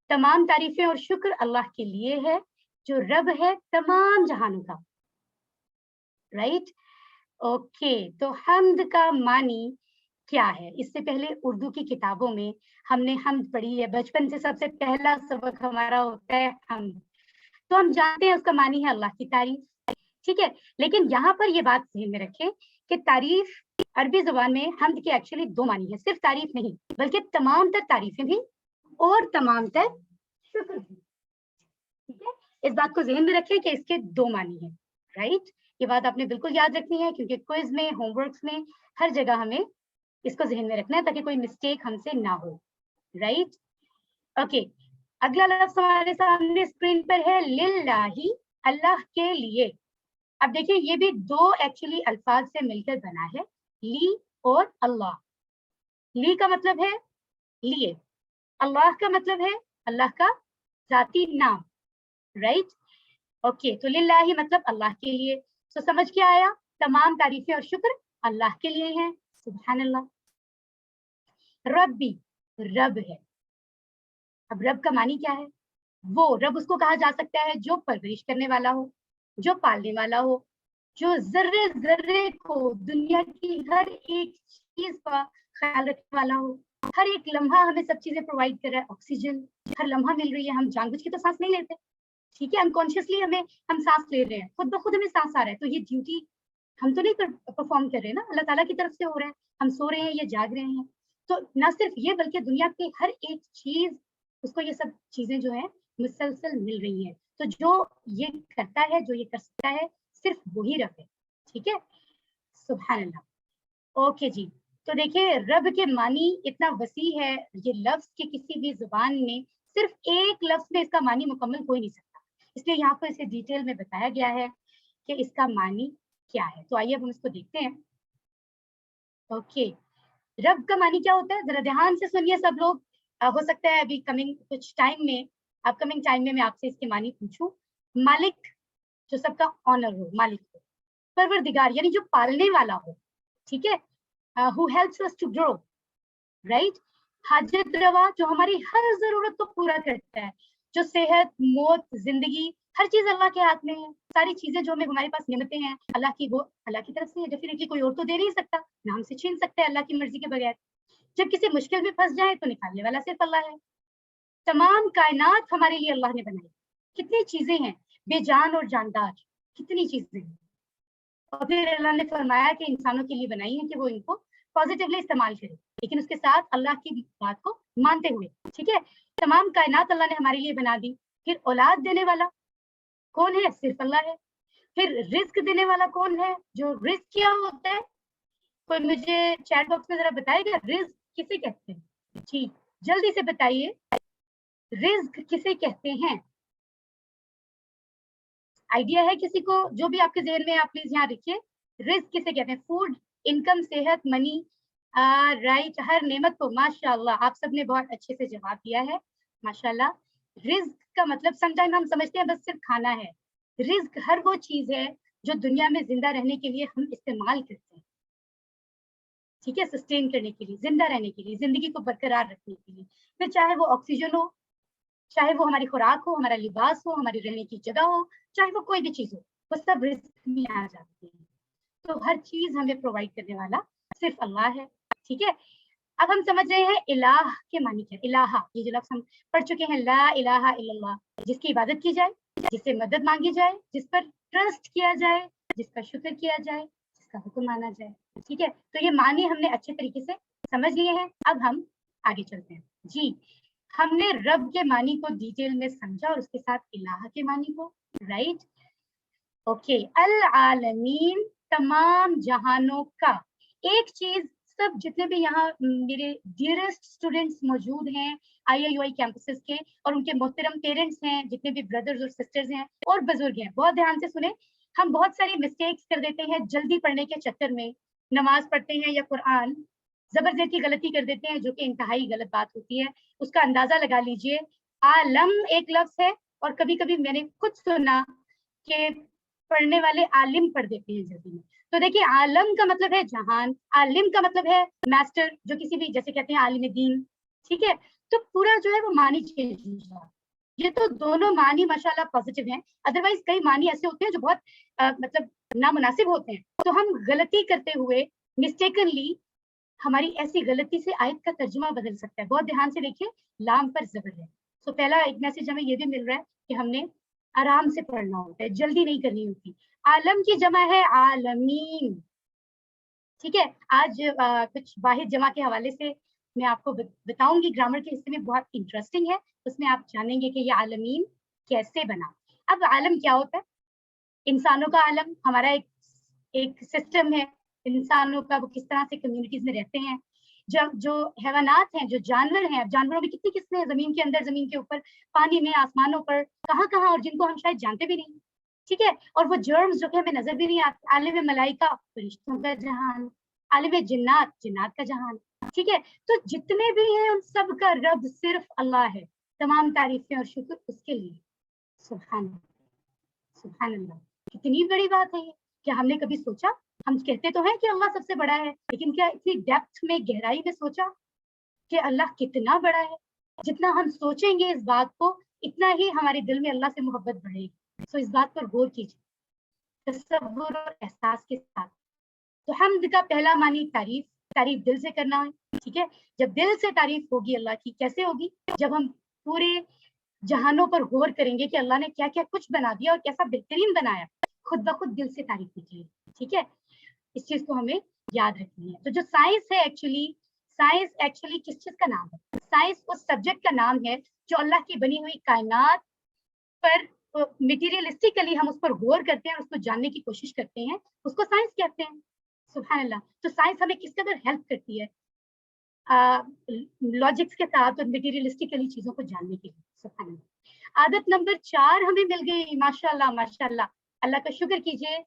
तमाम तारीफें और शुक्र अल्लाह के लिए है जो रब है तमाम जहानों का। Right, okay. तो हम्द का मानी क्या है? इससे पहले उर्दू की किताबों में हमने हम्द पढ़ी है, बचपन से सबसे पहला सबक हमारा होता है हम्द, तो हम जानते हैं उसका मानी है अल्लाह की तारीफ, ठीक है। लेकिन यहाँ पर ये बात ध्यान में रखें कि तारीफ अरबी जुबान में हम्द की एक्चुअली दो मानी है, सिर्फ तारीफ नहीं बल्कि तमाम तर तारीफें भी और तमाम तर शुक्र भी, ठीक है। इस बात को ध्यान में रखें कि इसके दो मानी है। राइट, ये बात आपने बिल्कुल याद रखनी है क्योंकि क्विज में, होमवर्क्स में, हर जगह हमें इसको ध्यान में रखना है ताकि कोई मिस्टेक हमसे ना हो। Right, okay. अगला लफ्ज हमारे सामने स्क्रीन पर है लिल्लाही, अल्लाह के लिए। अब देखिए ये भी दो एक्चुअली अल्फाज से मिलकर बना है, ली और अल्लाह। ली का मतलब है लिए, अल्लाह का मतलब है अल्लाह का जाती नाम। Right, okay. तो लिल्लाही मतलब अल्लाह के लिए। तो समझ क्या आया? तमाम तारीफें और शुक्र अल्लाह के लिए हैं, सुभान अल्लाह। रब्बी, रब है। अब रब का मानी क्या है? वो रब उसको कहा जा सकता है जो परवरिश करने वाला हो, जो पालने वाला हो, जो जर्रे जर्रे को, दुनिया की हर एक चीज का ख्याल रखने वाला हो, हर एक लम्हा हमें सब चीजें प्रोवाइड कर रहा है, ऑक्सीजन हर लम्हा मिल रही है, हम जानबूझ के तो सांस नहीं लेते, ठीक है, अनकॉन्शियसली हम सांस ले रहे हैं, खुद ब खुद हमें सांस आ रहा है, तो ये ड्यूटी हम तो नहीं परफॉर्म कर रहे हैं ना, अल्लाह ताला की तरफ से हो रहा है, हम सो रहे हैं या जाग रहे हैं। तो ना सिर्फ ये बल्कि दुनिया की हर एक चीज उसको ये सब चीजें जो है मुसलसल मिल रही है, तो जो ये करता है, जो ये कर सकता है, सिर्फ वही रब है, ठीक है, सुभान अल्लाह। ओके जी, तो देखिए रब के मानी इतना वसी है, ये लफ्ज के किसी भी जुबान में सिर्फ एक लफ्ज में इसका मानी मुकम्मल हो ही नहीं सकता, इसलिए यहाँ पर इसे डिटेल में बताया गया है कि इसका मानी क्या है। तो आइए अब हम इसको देखते हैं। ओके, रब का मानी क्या होता है, जरा ध्यान से सुनिए सब लोग। हो सकता है अभी कमिंग कुछ टाइम में, अपकमिंग टाइम में मैं आपसे इसके मानी पूछूं। मालिक, जो सबका ऑनर हो, मालिक हो। परवरदिगार, यानी जो पालने वाला हो, ठीक है, who helps us to grow. Right, हाजत रवा, जो हमारी हर जरूरत को पूरा करता है, जो सेहत, मौत, जिंदगी, हर चीज अल्लाह के हाथ में है, सारी चीजें जो हमें हमारे पास नियमतें हैं अल्लाह की, वो अल्लाह की तरफ से है, डेफिनेटली कोई और तो दे नहीं सकता, ना हमसे छीन सकता है अल्लाह की मर्जी के बगैर। जब किसी मुश्किल में फंस जाए तो निकालने वाला सिर्फ अल्लाह है। तमाम कायनात हमारे लिए अल्लाह ने बनाई, कितनी चीजें हैं, बेजान और जानदार, कितनी चीजें हैं, और फिर अल्लाह ने फरमाया कि इंसानों के लिए बनाई है कि वो इनको पॉजिटिवली इस्तेमाल करें, लेकिन उसके साथ अल्लाह की बात को मानते हुए, ठीक है। तमाम कायनात अल्लाह ने हमारे लिए बना दी। फिर औलाद देने वाला कौन है? सिर्फ अल्लाह है। फिर रिस्क देने वाला कौन है? जो रिस्क क्या होता है, कोई मुझे चैट बॉक्स में जरा बताइएगा, रिस्क किसे कहते हैं? जी जल्दी से बताइए, रिस्क किसे कहते हैं? आइडिया है किसी को? जो भी आपके ज़हन में है आप प्लीज यहाँ लिखिए, रिस्क किसे कहते हैं? फूड, इनकम, सेहत, मनी, राइट, हर नेमत को। माशाल्लाह, आप सबने बहुत अच्छे से जवाब दिया है, माशाल्लाह। रिस्क का मतलब समटाइम हम समझते हैं बस सिर्फ खाना है, रिस्क हर वो चीज है जो दुनिया में जिंदा रहने के लिए हम इस्तेमाल करते हैं, ठीक है, सस्टेन करने के लिए, जिंदा रहने के लिए, जिंदगी को बरकरार रखने के लिए। फिर चाहे वो ऑक्सीजन हो, चाहे वो हमारी खुराक हो, हमारा लिबास हो, हमारी रहने की जगह हो, चाहे वो कोई भी चीज हो, वो सब रिस्क में आ जाती है। तो हर चीज हमें प्रोवाइड करने वाला सिर्फ अल्लाह है, ठीक है। अब हम समझ रहे हैं इलाह के मानी क्या। इलाहा, ये जो लफ्ज हम पढ़ चुके हैं, ला इलाहा इल्लल्लाह, जिसकी इबादत की जाए, जिससे मदद मांगी जाए, जिस पर ट्रस्ट किया जाए, जिसका शुक्र किया जाए, जिसका हुक्म माना जाए, ठीक है। तो ये मानी हमने अच्छे तरीके से समझ लिए हैं। अब हम आगे चलते हैं जी। हमने रब के मानी को डिटेल में समझा और उसके साथ इलाहा के मानी को, राइट, ओके। अल आलमीन, तमाम जहानों का। एक चीज, सब जितने भी यहाँ मेरे डियरेस्ट स्टूडेंट्स मौजूद हैं IIUI कैंपसेस के, और उनके मोहतरम पेरेंट्स हैं, जितने भी ब्रदर्स और सिस्टर्स हैं और बुजुर्ग हैं, बहुत ध्यान से सुने। हम बहुत सारी मिस्टेक्स कर देते हैं जल्दी पढ़ने के चक्कर में, नमाज पढ़ते हैं या कुरान जबरदस्ती गलती कर देते हैं, जो कि इंतहाई गलत बात होती है। उसका अंदाजा लगा लीजिए, आलम एक लफ्ज है, और कभी कभी मैंने खुद सुना कि पढ़ने वाले आलिम पढ़ देते हैं जल्दी में। तो देखिए आलम का मतलब है जहान, आलिम का मतलब है मास्टर, जो किसी भी जैसे कहते हैं आलिम दीन, ठीक है। तो पूरा जो है वो मानी चेंज हो जाता है। ये तो दोनों मानी माशाल्लाह पॉजिटिव हैं, अदरवाइज कई मानी ऐसे होते हैं जो बहुत मतलब नामुनासिब होते हैं। तो हम गलती करते हुए मिस्टेकनली हमारी ऐसी गलती से आयत का तर्जुमा बदल सकता है। बहुत ध्यान से देखिए, लाम पर जबर है। तो पहला एक मैसेज हमें ये भी मिल रहा है कि हमने आराम से पढ़ना होता है, जल्दी नहीं करनी होती। आलम की जमा है आलमीन, ठीक है। आज कुछ वाहिद जमा के हवाले से मैं आपको बताऊंगी, ग्रामर के हिस्से में बहुत इंटरेस्टिंग है, उसमें आप जानेंगे कि ये आलमीन कैसे बना। अब आलम क्या होता है? इंसानों का आलम हमारा एक सिस्टम है, इंसानों का, वो किस तरह से कम्युनिटीज में रहते हैं। जब जो हैवानात हैं, जो जानवर हैं, जानवरों में कितनी किस्में हैं, जमीन के अंदर, जमीन के ऊपर, पानी में, आसमानों पर, कहाँ कहाँ, और जिनको हम शायद जानते भी नहीं, ठीक है। और वो जर्म्स जो कि हमें नजर भी नहीं आते। आलिम मलाइका, फरिश्तों का जहान, आलिम जिन्नात, जिन्नात का जहान, ठीक है। तो जितने भी हैं उन सब का रब सिर्फ अल्लाह है। तमाम तारीफें और शुक्र उसके लिए। सुभान सुभान अल्लाह, कितनी बड़ी बात है ये। क्या हमने कभी सोचा? हम कहते तो हैं कि अल्लाह सबसे बड़ा है, लेकिन क्या इतनी डेप्थ में, गहराई में सोचा कि अल्लाह कितना बड़ा है? जितना हम सोचेंगे इस बात को, इतना ही हमारे दिल में अल्लाह से मोहब्बत बढ़ेगी। सो इस बात पर गौर कीजिए तसव्वुर और एहसास के साथ। तो हम्द का पहला मानी तारीफ, तारीफ दिल से करना है, ठीक है। जब दिल से तारीफ होगी अल्लाह की, कैसे होगी? जब हम पूरे जहानों पर गौर करेंगे कि अल्लाह ने क्या क्या कुछ बना दिया और कैसा बेहतरीन बनाया, खुद ब खुद दिल से तारीफ कीजिए, ठीक है। इस चीज को हमें याद रखनी है। तो जो साइंस है एक्चुअली, साइंस एक्चुअली किस चीज का नाम है? साइंस उस सब्जेक्ट का नाम है जो अल्लाह की बनी हुई कायनात पर मटेरियलिस्टिकली हम उस पर गौर करते हैं और उसको जानने की कोशिश करते हैं, उसको साइंस कहते हैं। सुभान अल्लाह। तो साइंस हमें किस कदर हेल्प करती है लॉजिक्स के साथ और मटेरियलिस्टिकली चीजों को जानने के लिए। सुभान अल्लाह। आदत नंबर 4 हमें मिल गई, माशाल्लाह माशाल्लाह, अल्लाह का शुक्र कीजिए।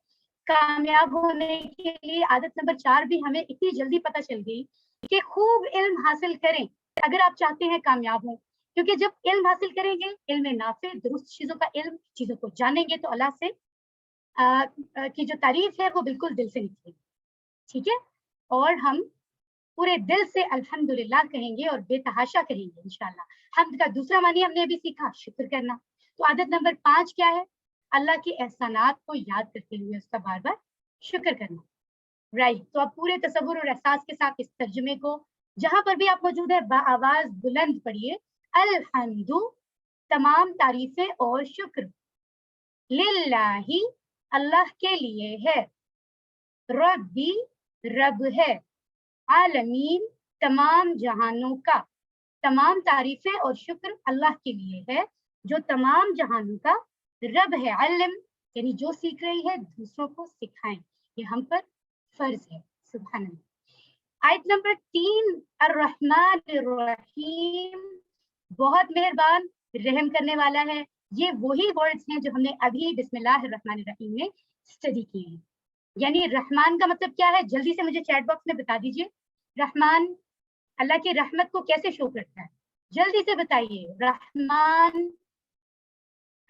कामयाब होने के लिए आदत नंबर 4 भी हमें इतनी जल्दी पता चल गई कि खूब इल्म हासिल करें अगर आप चाहते हैं कामयाब हो। क्योंकि जब इल्म हासिल करेंगे, इल्म नाफे, दुरुस्त चीजों का इल्म, चीजों को जानेंगे, तो अल्लाह से की जो तारीफ है वो बिल्कुल दिल से निकलेगी, ठीक है। और हम पूरे दिल से अल्हम्दुलिल्लाह कहेंगे और बेतहाशा कहेंगे इंशाल्लाह। हम्द का दूसरा मानी हमने अभी सीखा, शुक्र करना। तो आदत नंबर 5 क्या है? अल्लाह के एहसानात को याद करते हुए उसका बार बार शुक्र करना। राइट। तो आप पूरे तसव्वुर और एहसास के साथ इस तर्जुमे को, जहां पर भी आप मौजूद है, बाआवाज बुलंद पढ़िए। अल्हम्दु, तमाम तारीफें और शुक्र, लिल्लाही, अल्लाह के लिए है, रब्बी, रब है, आलमीन, तमाम जहानों का, तमाम तारीफें और शुक्र अल्लाह के लिए है जो तमाम जहानों का रब है। अल्लम यानी जो सीख रही है दूसरों को सिखाएं, ये हम पर फर्ज है। सुभान अल्लाह। आयत नंबर 3, अर्रहमान अर्रहीम, बहुत मेहरबान, रहम करने वाला है। ये वही वर्ड्स हैं जो हमने अभी बिस्मिल्लाहिर्रहमानिर्रहीम में स्टडी किए हैं। यानी रहमान का मतलब क्या है? जल्दी से मुझे चैट बॉक्स में बता दीजिए। रहमान अल्लाह की रहमत को कैसे शो करता है? जल्दी से बताइए। रहमान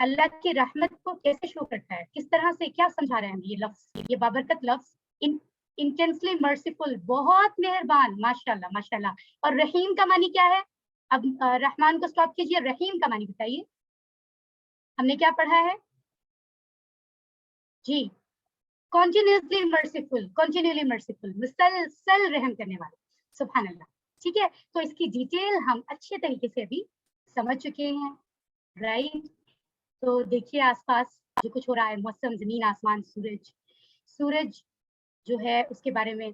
अल्लाह की रहमत को कैसे शो करता है? किस तरह से, क्या समझा रहे हैं ये लफ्ज, ये बाबरकत लफ्ज? इंटेंसली मर्सीफुल, बहुत मेहरबान, माशाल्लाह माशाल्लाह। और रहीम का मानी क्या है? अब रहमान को स्टॉप कीजिए, रहीम का मानी बताइए। हमने क्या पढ़ा है जी? कॉन्टिन्यूसली मर्सीफुल, कॉन्टिन्यूली मर्सीफुल, मुसलसल रहम करने वाला। सुभान अल्लाह। ठीक है, तो इसकी डिटेल हम अच्छे तरीके से अभी समझ चुके हैं, राइट। तो देखिए आसपास जो कुछ हो रहा है, मौसम, जमीन, आसमान, सूरज, सूरज जो है उसके बारे में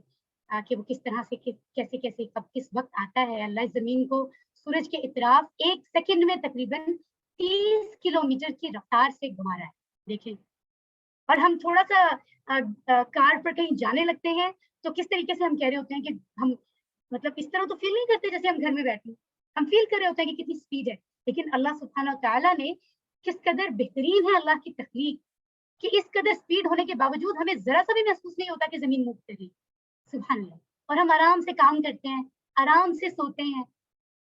कि वो किस तरह से, कैसे कैसे, कब, किस वक्त आता है। अल्लाह जमीन को सूरज के इतराफ 1 सेकंड में तकरीबन 30 किलोमीटर की रफ्तार से घुमा रहा है। देखें, और हम थोड़ा सा कार पर कहीं जाने लगते हैं तो किस तरीके से हम कह रहे होते हैं कि हम, मतलब इस तरह तो फील नहीं करते जैसे हम घर में बैठे, हम फील कर रहे होते हैं कि कितनी स्पीड है। लेकिन अल्लाह सुब्हानहू तआला ने किस कदर बेहतरीन है अल्लाह की तख्लीक, कि इस कदर स्पीड होने के बावजूद हमें जरा सा भी महसूस नहीं होता कि जमीन मूव कर रही। सुभान अल्लाह। और हम आराम से काम करते हैं, आराम से सोते हैं।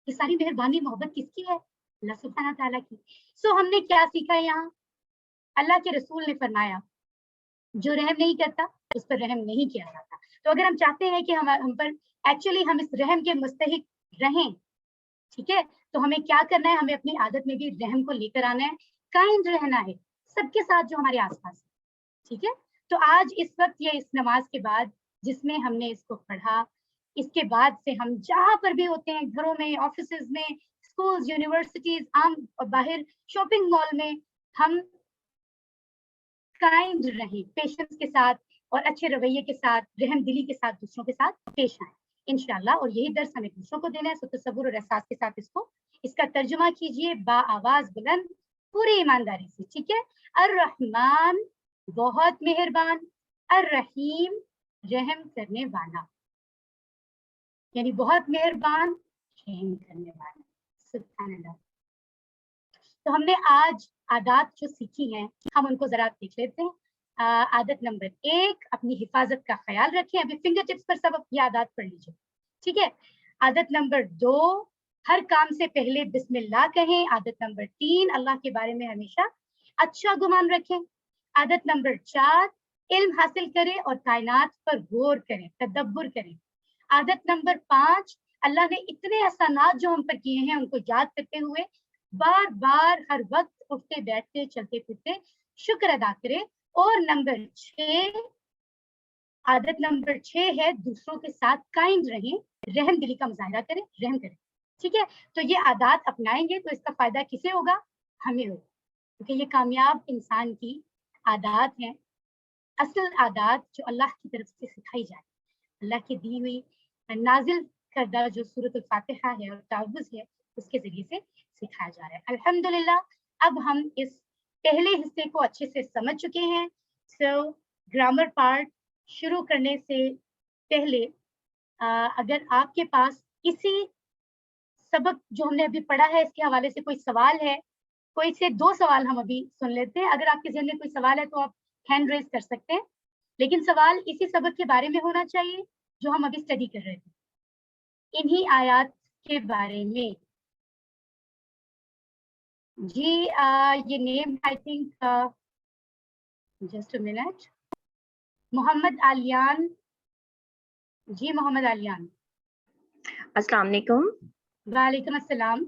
ये सारी मेहरबानी, मोहब्बत किसकी है? अल्लाह सुब्हानहू तआला की। सो हमने क्या सीखा यहाँ? अल्लाह के रसूल ने फरमाया जो रहम नहीं करता उस पर रहम नहीं किया जाता। तो अगर हम चाहते हैं कि हम पर एक्चुअली हम इस रहम के मुस्तहिक रहें, ठीक है, तो हमें क्या करना है, हमें अपनी आदत में भी रहम को लेकर आना है, काइंड रहना है सबके साथ जो हमारे आसपास है, ठीक है। तो आज इस वक्त ये इस नमाज के बाद जिसमें हमने इसको पढ़ा, इसके बाद से हम जहां पर भी होते हैं, घरों में, ऑफिसेज में, स्कूल्स, यूनिवर्सिटीज, आम और बाहर शॉपिंग मॉल में, हम काइंड रहें, पेशेंस के साथ और अच्छे रवैये के साथ, रहम दिली के साथ दूसरों के साथ पेश आए इंशाल्लाह। और यही दर्स हमें दूसरों को देना है। सो तसव्वुर और एहसास के साथ इसका तर्जुमा कीजिए बा आवाज बुलंद, पूरी ईमानदारी से, ठीक है। अर्रहमान बहुत मेहरबान, अर्रहीम रहम करने वाला, यानी बहुत मेहरबान रहम करने वाला। सुभान अल्लाह। तो हमने आज आदात जो सीखी हैं हम उनको जरा देख लेते हैं। आदत नंबर 1, अपनी हिफाजत का ख्याल रखें। अभी फिंगर टिप्स पर सब अपनी आदत पढ़ लीजिए, ठीक है। आदत नंबर 2, हर काम से पहले बिस्मिल्लाह कहें। आदत नंबर 3, अल्लाह के बारे में हमेशा अच्छा गुमान रखें। आदत नंबर 4, इल्म हासिल करें और कायनात पर गौर करें, तदब्बर करें। आदत नंबर 5, अल्लाह ने इतने एहसानात जो हम पर किए हैं उनको याद करते हुए बार बार हर वक्त उठते बैठते चलते फिरते शुक्र अदा करें। और नंबर 6, आदत नंबर 6 है दूसरों के साथ काइंड रहें, रहम दिली का मुजाहिरा करें, रहम करें, ठीक है। तो ये आदत अपनाएंगे तो इसका फायदा किसे होगा, हमें होगा, क्योंकि ये कामयाब इंसान की आदत है, असल आदत जो अल्लाह की तरफ से सिखाई जाए, अल्लाह की दी हुई नाजिल करदा जो सूरत फातिहा है और तावुज़ है उसके जरिए से सिखाया जा रहा है। अल्हम्दुलिल्लाह, अब हम इस पहले हिस्से को अच्छे से समझ चुके हैं। सो ग्रामर पार्ट शुरू करने से पहले अगर आपके पास इसी सबक जो हमने अभी पढ़ा है इसके हवाले से कोई सवाल है, कोई से 2 सवाल हम अभी सुन लेते हैं। अगर आपके ज़हन में कोई सवाल है तो आप हैंड रेज़ कर सकते हैं, लेकिन सवाल इसी सबक के बारे में होना चाहिए जो हम अभी स्टडी कर रहे थे, इन्हीं आयात के बारे में। जी ये name I think just a minute, Mohammad Aliyan. जी मोहम्मद आलियान। अस्सलाम वालेकुम। वालेकुम अस्सलाम।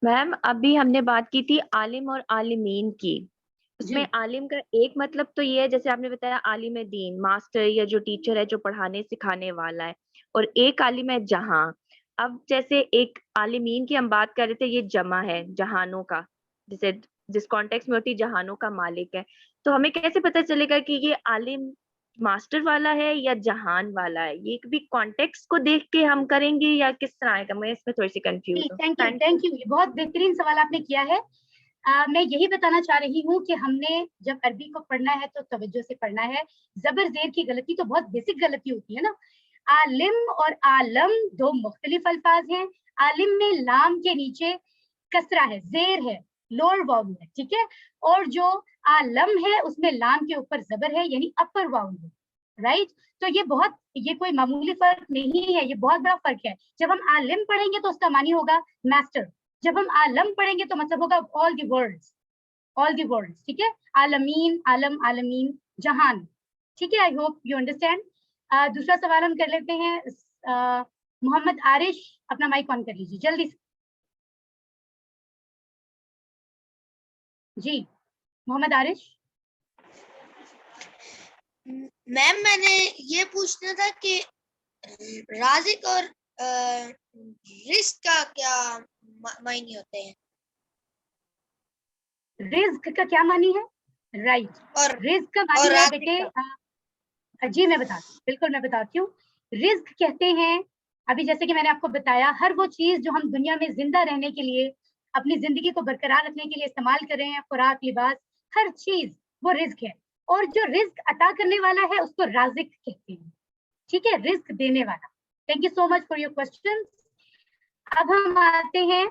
मैम अभी हमने बात की थी आलिम और आलिमीन की। उसमें आलिम का एक मतलब तो ये है जैसे आपने बताया आलिम दीन, मास्टर या जो टीचर है जो पढ़ाने सिखाने वाला है, और एक आलिम है जहां। अब जैसे एक आलिमीन की हम बात कर रहे थे, ये जमा है जहानों का, जैसे जिस कॉन्टेक्स्ट में होती जहानों का मालिक है। तो हमें कैसे पता चलेगा कि ये आलिम मास्टर वाला है या जहान वाला है? ये भी कॉन्टेक्स्ट को देख के हम करेंगे या किस तरह आएगा? मैं इसमें थोड़ी सी कंफ्यूज हूँ। थैंक यू, ये बहुत बेहतरीन सवाल आपने किया है। मैं यही बताना चाह रही हूँ कि हमने जब अरबी को पढ़ना है तो तवज्जो से पढ़ना है। जबर जेर की गलती तो बहुत बेसिक गलती होती है ना। आलिम और आलम दो मुख्तलिफ अल्फाज हैं। आलिम में लाम के नीचे कसरा है, जेर है, लोअर वाउल है, ठीक है। और जो आलम है उसमें लाम के ऊपर जबर है, यानी अपर वाउल है, राइट। तो ये कोई मामूली फर्क नहीं है, ये बहुत बड़ा फर्क है। जब हम आलिम पढ़ेंगे तो उसका मानी होगा मास्टर, जब हम आलम पढ़ेंगे तो मतलब होगा ऑल द वर्ल्ड्स, ठीक है। आलमीन, आलम, आलमीन, जहान, ठीक है। आई होप यू अंडरस्टैंड। दूसरा सवाल हम कर लेते हैं। मोहम्मद आरिश, अपना माइक ऑन कर लीजिए जल्दी से। जी मोहम्मद आरिश। मैम मैंने ये पूछना था कि राजिक और रिस्क का क्या मायने होते हैं? रिज्क का क्या मानी है, राइट। और रिज्क का मानी है बेटे, जी मैं बिल्कुल मैं बताती हूँ। रिज्क कहते हैं, अभी जैसे कि मैंने आपको बताया, हर वो चीज जो हम दुनिया में जिंदा रहने के लिए, अपनी जिंदगी को बरकरार रखने के लिए इस्तेमाल कर रहे हैं, खुराक, लिबास, हर चीज वो रिज्क है। और जो रिज्क अता करने वाला है उसको राजिक कहते हैं, ठीक है, रिज्क देने वाला। Thank you so much for your question. अब हम आते हैं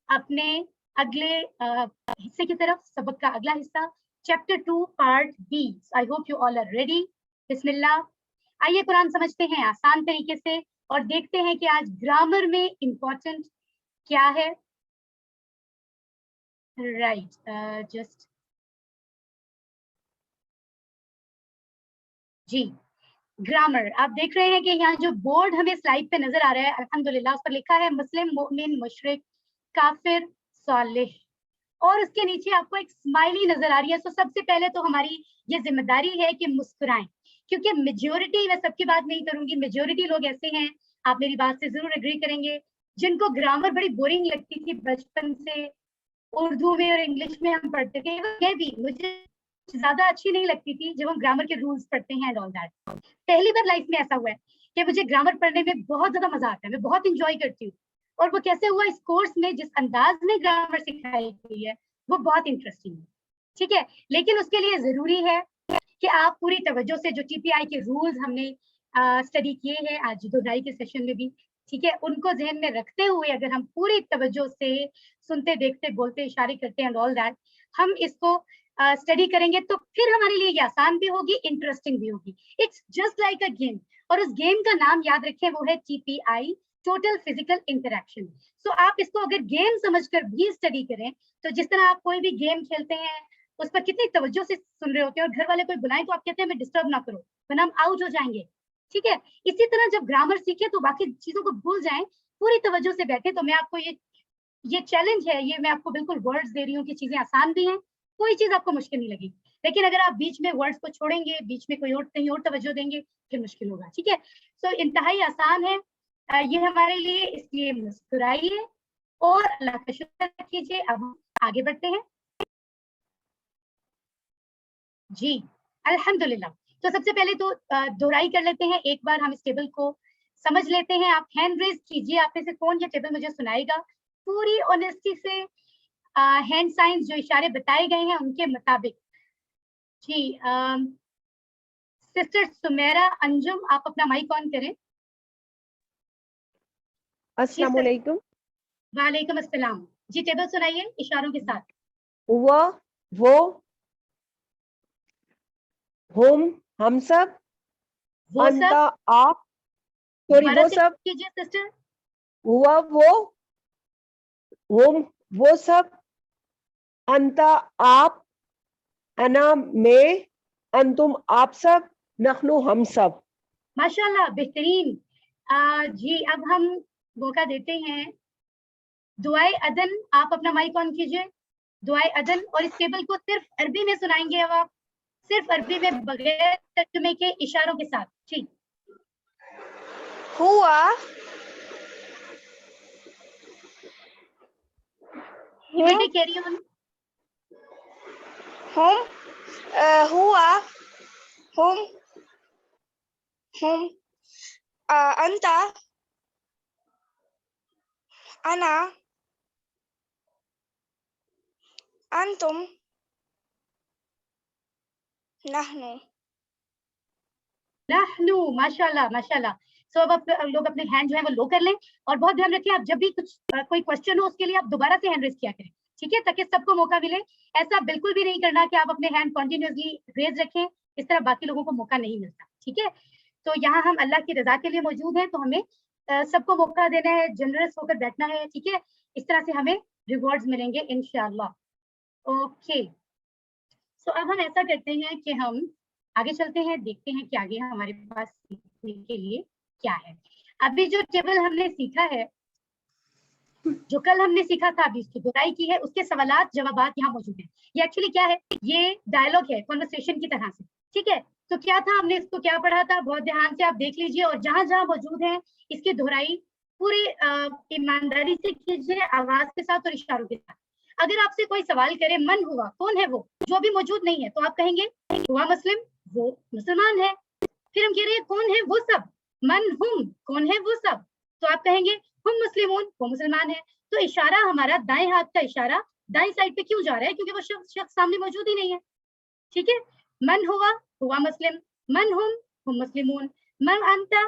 अपने अगले हिस्से की तरफ, सबक का अगला हिस्सा, chapter 2 part B. I hope you all are ready. बिस्मिल्लाह। आइए कुरान समझते हैं आसान तरीके से और देखते हैं कि आज ग्रामर में इंपॉर्टेंट क्या है। राइट, जस्ट जी, ग्रामर आप देख रहे हैं कि यहाँ जो बोर्ड हमें स्लाइड पे नजर आ रहा है, अल्हम्दुलिल्लाह उस पर लिखा है मुस्लिम, मोमिन, मुशरिक, काफिर, सालिह, और उसके नीचे आपको एक स्माइली नजर आ रही है। तो सबसे पहले तो हमारी ये जिम्मेदारी है कि मुस्कुराएं, क्योंकि मेजोरिटी, मैं सबकी बात नहीं करूंगी, मेजोरिटी लोग ऐसे हैं, आप मेरी बात से जरूर एग्री करेंगे, जिनको ग्रामर बड़ी बोरिंग लगती थी बचपन से, उर्दू में और इंग्लिश में हम पढ़ते थे, ये भी मुझे ज्यादा अच्छी नहीं लगती थी जब हम ग्रामर के रूल्स पढ़ते हैं एंड ऑल दैट। पहली बार लाइफ में ऐसा हुआ है कि मुझे ग्रामर पढ़ने में बहुत ज्यादा मजा आता है, मैं बहुत इंजॉय करती हूँ। और वो कैसे हुआ, इस कोर्स में जिस अंदाज में ग्रामर सिखाई गई है वो बहुत इंटरेस्टिंग है, ठीक है। लेकिन उसके लिए जरूरी है कि आप पूरी तवज्जो से, जो टीपीआई के रूल्स हमने स्टडी किए हैं आज दोहराई के सेशन में भी, ठीक है, उनको ध्यान में रखते हुए अगर हम पूरी तवज्जो से सुनते, देखते, बोलते, इशारे करते हैं ऑल दैट, हम इसको स्टडी करेंगे तो फिर हमारे लिए ये आसान भी होगी, इंटरेस्टिंग भी होगी। It's just like a game, और उस गेम का नाम याद रखें, वो है टीपीआई, टोटल फिजिकल इंटरेक्शन। सो आप इसको अगर गेम समझकर भी स्टडी करें, तो जिस तरह आप कोई भी गेम खेलते हैं उस पर कितनी तवज्जो से सुन रहे होते हैं, और घर वाले कोई बुलाएं तो आप कहते हैं मैं डिस्टर्ब ना करो वरना हम आउट हो जाएंगे, ठीक है। इसी तरह जब ग्रामर सीखे तो बाकी चीजों को भूल जाएं, पूरी तवज्जो से बैठे। तो मैं आपको ये चैलेंज है, ये मैं आपको बिल्कुल वर्ड्स दे रही हूँ कि चीजें आसान भी हैं, कोई चीज आपको मुश्किल नहीं लगी। लेकिन अगर आप बीच में वर्ड्स को छोड़ेंगे, बीच में कोई और कहीं और तवज्जो देंगे, फिर मुश्किल होगा, ठीक है। सो इंतहाई आसान है ये हमारे लिए, इसलिए मुस्कुराइए और अल्लाह का शुक्र कीजिए। अब हम आगे बढ़ते हैं। जी, अल्हम्दुलिल्लाह। तो सबसे पहले तो दोहराई कर लेते हैं, एक बार हम इस टेबल को समझ लेते हैं। आप हैंड रेज कीजिए, आप में से कौन ये टेबल मुझे सुनाएगा पूरी ऑनेस्टी से, हैंड साइंस जो इशारे बताए गए हैं उनके मुताबिक। जी, सिस्टर सुमेरा अंजुम, आप अपना माइक ऑन करें। अस्सलाम वालेकुम। वालेकुम अस्सलाम। जी, टेबल सुनाइए इशारों के साथ। वह, वो, हम सब, वो अंता, सब, आप, सॉरी दोबारा वो से सब, कीजिए सिस्टर। हुआ वो सब, अंता आप, अना मैं, अंतुम आप सब, नखनु हम सब। माशाल्लाह, बेहतरीन। जी, अब हम मौका देते हैं दुआए अदन, आप अपना माइक ऑन कीजिए। दुआए अदन, और इस टेबल को सिर्फ अरबी में सुनाएंगे अब आप, सिर्फ अरबी में बगैर तर्जुमे के, इशारों के साथ। ठीक, हुआ, बेटे कैरी ऑन। हम, हुआ, हम, अंता, अना, अंतुम, नहनु। नहनु, माशाल्लाह माशाल्लाह। सो अब आप लोग अपने हैंड जो है वो लो कर लें, और बहुत ध्यान रखिए, आप जब भी कुछ कोई क्वेश्चन हो उसके लिए आप दोबारा से हैंड रेज किया करें, ठीक है, ताकि सबको मौका मिले। ऐसा बिल्कुल भी नहीं करना कि आप अपने हैंड कंटिन्यूअसली रेज रखें, इस तरह बाकी लोगों को मौका नहीं मिलता, ठीक है। तो यहाँ हम अल्लाह की रजा के लिए मौजूद हैं, तो हमें सबको मौका देना है, जनरस होकर बैठना है, ठीक है। इस तरह से हमें रिवॉर्ड्स मिलेंगे इंशाल्लाह। ओके, सो अब हम ऐसा करते हैं कि हम आगे चलते हैं, देखते हैं कि आगे हमारे पास सीखने के लिए क्या है। अभी जो टेबल हमने सीखा है, जो कल हमने सीखा था, अभी उसकी दोहराई की है, उसके सवालात जवाबात यहाँ मौजूद हैं। ये एक्चुअली क्या है, ये डायलॉग है कॉन्वर्सेशन की तरह से, ठीक है। तो क्या था, हमने इसको क्या पढ़ा था, बहुत ध्यान से आप देख लीजिए, और जहां जहां मौजूद है इसकी दोहराई पूरी ईमानदारी से कीजिए, आवाज के साथ और इशारों के साथ। अगर आपसे कोई सवाल करे, मन हुआ, कौन है वो जो अभी मौजूद नहीं है, तो आप कहेंगे हुआ मुस्लिम, वो मुसलमान है। फिर हम कह रहे हैं कौन है वो सब, मन हुम, कौन है वो सब, तो आप कहेंगे हुम मुस्लिमून, वो मुसलमान है। तो इशारा हमारा, दाएं हाथ का इशारा दाएं साइड पे क्यों जा रहा है, क्योंकि वो शख्स सामने मौजूद ही नहीं है, ठीक है। मन हुआ मुस्लिम, मन हुम मुस्लिमून, मन अंता,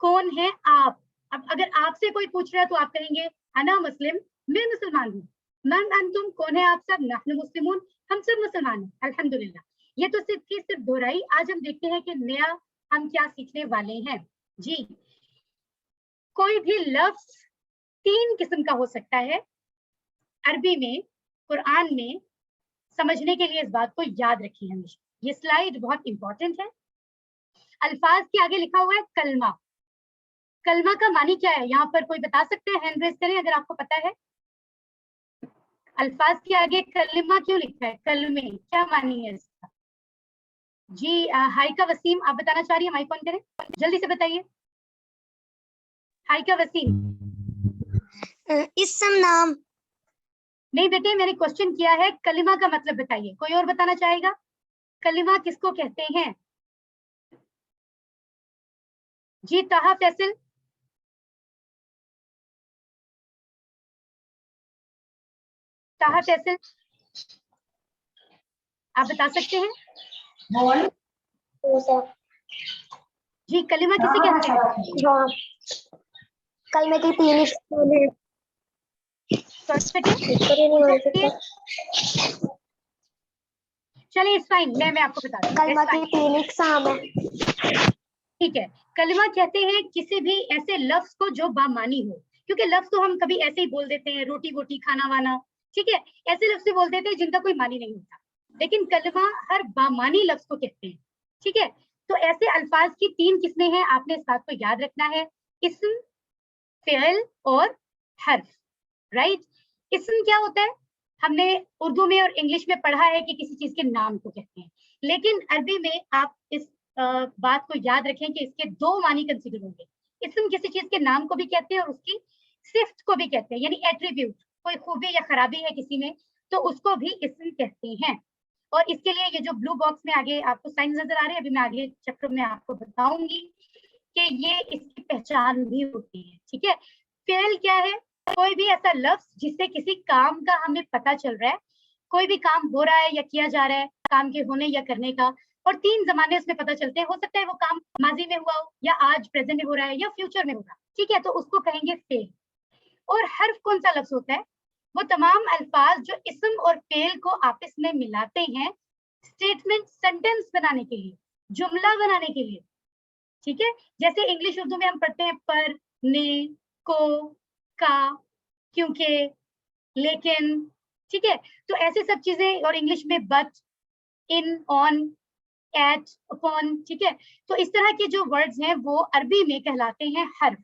कौन है आप। अब अगर आपसे कोई पूछ रहा है तो आप कहेंगे अना मुस्लिम, मैं मुसलमान हूँ। मन अंतुम, कौन है आप सब, नहनु मुस्लिमून, हम सब मुसलमान हैं, अल्हम्दुलिल्लाह। ये तो सिर्फ दोहराई। आज हम देखते हैं कि नया हम क्या सीखने वाले हैं। जी, कोई भी लफ्ज 3 किस्म का हो सकता है अरबी में, कुरान में। समझने के लिए इस बात को याद रखिए हमेशा, ये स्लाइड बहुत इंपॉर्टेंट है, अल्फाज के आगे लिखा हुआ है कलमा। कलमा का मानी क्या है? यहाँ पर कोई बता सकते हैं? हैंड रेज करें अगर आपको पता है। अल्फाज के आगे कलमा क्यों लिखा है? कलमे, क्या मानी है इसका? जी हाइका वसीम आप बताना चाह रही है, माइक ऑन करें, जल्दी से बताइए। हाइका वसीम। इसम नाम। नहीं बेटे, मैंने क्वेश्चन किया है कलिमा का मतलब बताइए। कोई और बताना चाहेगा? कलिमा किसको कहते हैं? जी ताहा फैसल। ताहा फैसल आप बता सकते हैं? जी कलिमा किसे कहते हैं? कलमे की 3 इकसाम है। चलिए इट्स फाइन, मैं आपको बता दूं। कलमा की 3 इकसाम है। ठीक है, कलिमा कहते हैं किसी भी ऐसे लफ्ज को जो बामानी हो, क्योंकि लफ्ज तो हम कभी ऐसे ही बोल देते हैं, रोटी वोटी खाना वाना, ठीक है, ऐसे लफ्ज से बोल देते हैं जिनका कोई मानी नहीं होता, लेकिन कलिमा हर बामानी लफ्ज को कहते हैं। ठीक है, तो ऐसे अल्फाज की 3 किस्में हैं, आपने इस बात को याद रखना है, इस्म, फ़िल और हर्फ। राइट, इस्म क्या होता है? हमने उर्दू में और इंग्लिश में पढ़ा है कि किसी चीज के नाम को कहते हैं, लेकिन अरबी में आप इस बात को याद रखें कि इसके 2 मानी कंसीडर होंगे। इस्म किसी चीज के नाम को भी कहते हैं और उसकी सिफ्त को भी कहते हैं, यानी एट्रीब्यूट, कोई खूबी या खराबी है किसी में तो उसको भी इस्म कहते हैं। और इसके लिए ये जो ब्लू बॉक्स में आगे आपको साइन नजर आ रहे हैं, अभी मैं आगे चैप्टर में आपको बताऊंगी कि ये इसकी पहचान भी होती है। ठीक है, फेल क्या है? कोई भी ऐसा लफ्ज जिससे किसी काम का हमें पता चल रहा है, कोई भी काम हो रहा है या किया जा रहा है, काम के होने या करने का, और 3 जमाने उसमें पता चलते हैं, हो सकता है वो काम माजी में हुआ हो या आज प्रेजेंट में हो रहा है या फ्यूचर में होगा। ठीक है, तो उसको कहेंगे फेल। और हर्फ कौन सा लफ्ज होता है? वो तमाम अल्फाज जो इस्म और फेल को आपस में मिलाते हैं स्टेटमेंट, सेंटेंस बनाने के लिए, जुमला बनाने के लिए। ठीक है, जैसे इंग्लिश उर्दू में हम पढ़ते हैं पर, ने, को, का, क्योंकि, लेकिन। ठीक है, तो ऐसे सब चीजें, और इंग्लिश में but, in, on, at, upon. ठीक है, तो इस तरह के जो वर्ड्स हैं वो अरबी में कहलाते हैं हर्फ।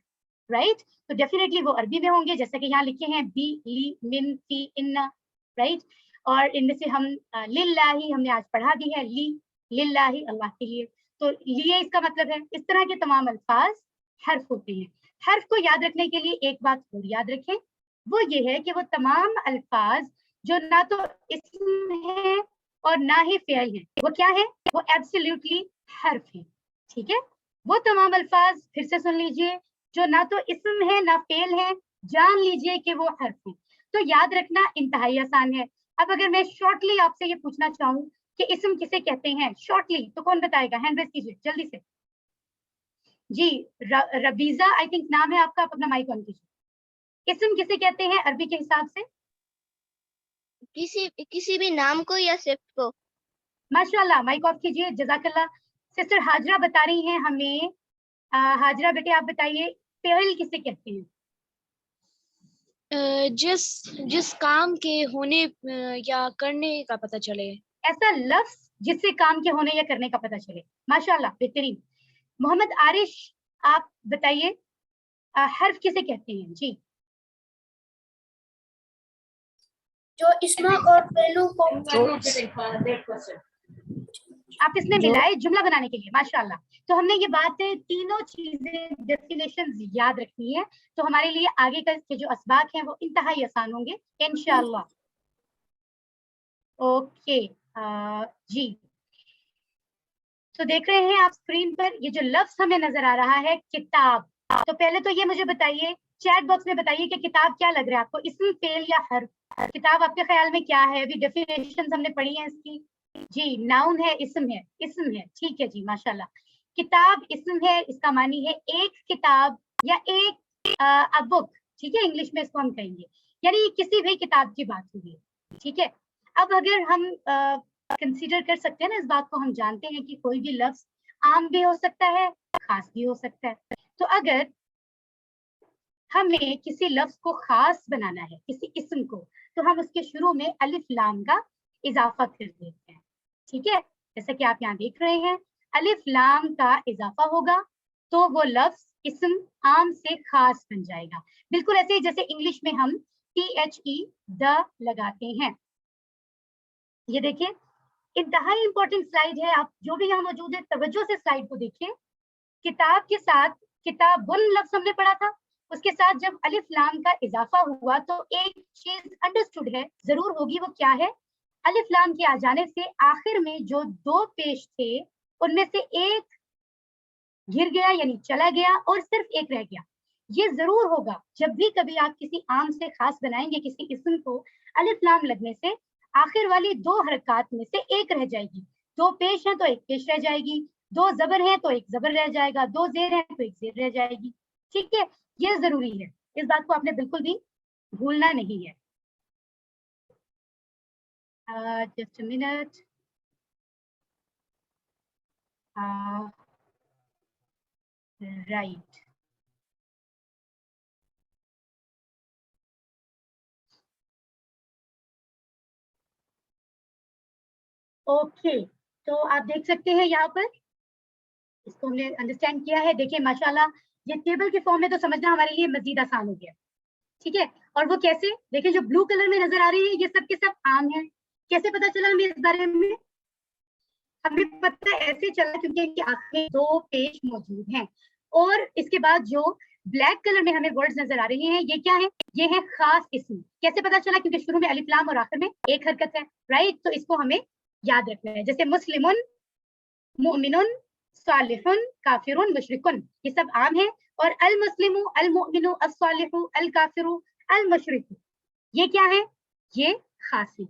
राइट, तो डेफिनेटली वो अरबी में होंगे, जैसे कि यहाँ लिखे हैं बी, ली, मिन, फी, इन्ना। राइट, और इनमें से हम लिल्लाही हमने आज पढ़ा भी है, ली, लिल्लाही अल्लाह के लिए, तो लिए इसका मतलब है। इस तरह के तमाम अल्फाज हर्फ होते हैं। हर्फ को याद रखने के लिए एक बात और याद रखें, वो ये है कि वो तमाम अल्फाज जो ना तो इस्म है और ना ही फेल है, वो क्या है? वो एब्सोल्युटली हर्फ है। ठीक है, वो तमाम अल्फाज फिर से सुन लीजिए जो ना तो इस्म है ना फेल है, जान लीजिए कि वो हर्फ है। तो याद रखना इंतहाई आसान है। अब अगर मैं शॉर्टली आपसे ये पूछना चाहूँ कि इस्म किसे कहते हैं शॉर्टली, तो कौन बताएगा? हैंड रेज कीजिए जल्दी से। जी रबीजा आई थिंक नाम है आपका, आप अपना माइक ऑन कीजिए। इस्म किसे कहते हैं अरबी के हिसाब से? किसी भी नाम को या सिर्फ को। माशाल्लाह, माइक ऑफ कीजिए, जज़ाकल्लाह। सिस्टर हाजरा बता रही हैं हमें। हाजरा बेटे आप बताइए, फेल किसे कहते हैं? जिस काम के होने या करने का पता चले। ऐसा लफ्ज जिससे काम के होने या करने का पता चले। माशाल्लाह, बेहतरीन। मोहम्मद आरिश आप बताइए, हर्फ किसे कहते हैं? जी, जो इस्म और फेलू को आप इसमें मिलाए जुमला बनाने के लिए। माशाल्लाह, तो हमने ये बातें तीनों चीजें डेफिनेशन याद रखनी है, तो हमारे लिए आगे के जो असबाक हैं वो इंतहाई आसान होंगे इंशाल्लाह। ओके जी, तो देख रहे हैं आप स्क्रीन पर ये जो लफ्ज हमें नजर आ रहा है किताब। तो पहले तो ये मुझे बताइए, चैट बॉक्स में बताइए कि किताब क्या लग रहा है आपको, इस्म, फेल या हर्फ? किताब आपके ख्याल में क्या है? अभी डेफिनेशन हमने पढ़ी है इसकी। जी, नाउन है, इस्म है, इस्म है। ठीक है जी, माशाल्लाह। किताब इस्म है, इसका मानी है एक किताब या एक अ बुक। ठीक है, इंग्लिश में इसको हम कहेंगे, यानी किसी भी किताब की बात हुई। ठीक है, अब अगर हम कंसीडर कर सकते हैं ना इस बात को, हम जानते हैं कि कोई भी लफ्ज आम भी हो सकता है, खास भी हो सकता है। तो अगर हमें किसी लफ्ज को खास बनाना है, किसी इस्म को, तो हम उसके शुरू में अलिफ लाम का इजाफा कर देते हैं। ठीक है, जैसे कि आप यहाँ देख रहे हैं, الف لام کا اضافہ ہوگا تو وہ لفظ اسم عام سے خاص بن جائے گا. بالکل ایسے جیسے انگلش میں ہم THE دا لگاتے ہیں. یہ دیکھیں انتہائی امپورٹنٹ سلائیڈ ہے, آپ جو بھی یہاں موجود ہے توجہ سے سلائیڈ کو دیکھیں. کتاب کے ساتھ کتابن لفظ ہم نے پڑھا تھا, اس کے ساتھ جب الف لام کا اضافہ ہوا تو ایک چیز انڈرسٹوڈ ہے ضرور ہوگی, وہ کیا ہے؟ الف لام کے آ جانے سے آخر میں جو دو پیش تھے ان میں سے ایک گر گیا یعنی چلا گیا اور صرف ایک رہ گیا. یہ ضرور ہوگا جب بھی کبھی آپ کسی عام سے خاص بنائیں گے کسی اسم کو, الف لام لگنے سے آخر والی دو حرکات میں سے ایک رہ جائے گی. دو پیش ہیں تو ایک پیش رہ جائے گی, دو زبر ہیں تو ایک زبر رہ جائے گا, دو زیر ہیں تو ایک زیر رہ جائے گی. ٹھیک ہے, یہ ضروری ہے, اس بات کو آپ نے بالکل بھی بھولنا نہیں ہے. Just minute. Right, okay. تو آپ دیکھ سکتے ہیں یہاں پر اس کو ہم نے انڈرسٹینڈ کیا ہے. دیکھیں ماشاءاللہ یہ ٹیبل کے فارم میں تو سمجھنا ہمارے لیے مزید آسان ہو گیا. ٹھیک ہے, اور وہ کیسے؟ دیکھیں جو بلو کلر میں نظر آ رہی ہے یہ سب کے سب عام ہیں. کیسے پتا چلا ہمیں اس بارے میں؟ ہمیں پتہ ایسے چلا کیونکہ ان کے آخر میں دو پیش موجود ہیں. اور اس کے بعد جو بلیک کلر میں ہمیں ورڈز نظر آ رہے ہیں یہ کیا ہے؟ یہ ہے خاص اسم. کیسے پتا چلا؟ کیونکہ شروع میں الف لام اور آخر میں ایک حرکت ہے. رائٹ, تو اس کو ہمیں یاد رکھنا ہے. جیسے مسلمن, مؤمنن, صالحن, کافرن, مشرکن, یہ سب عام ہیں. اور المسلم, المؤمن, الصالح, الکافر, المشرک, یہ کیا ہے؟ یہ خاص ہے.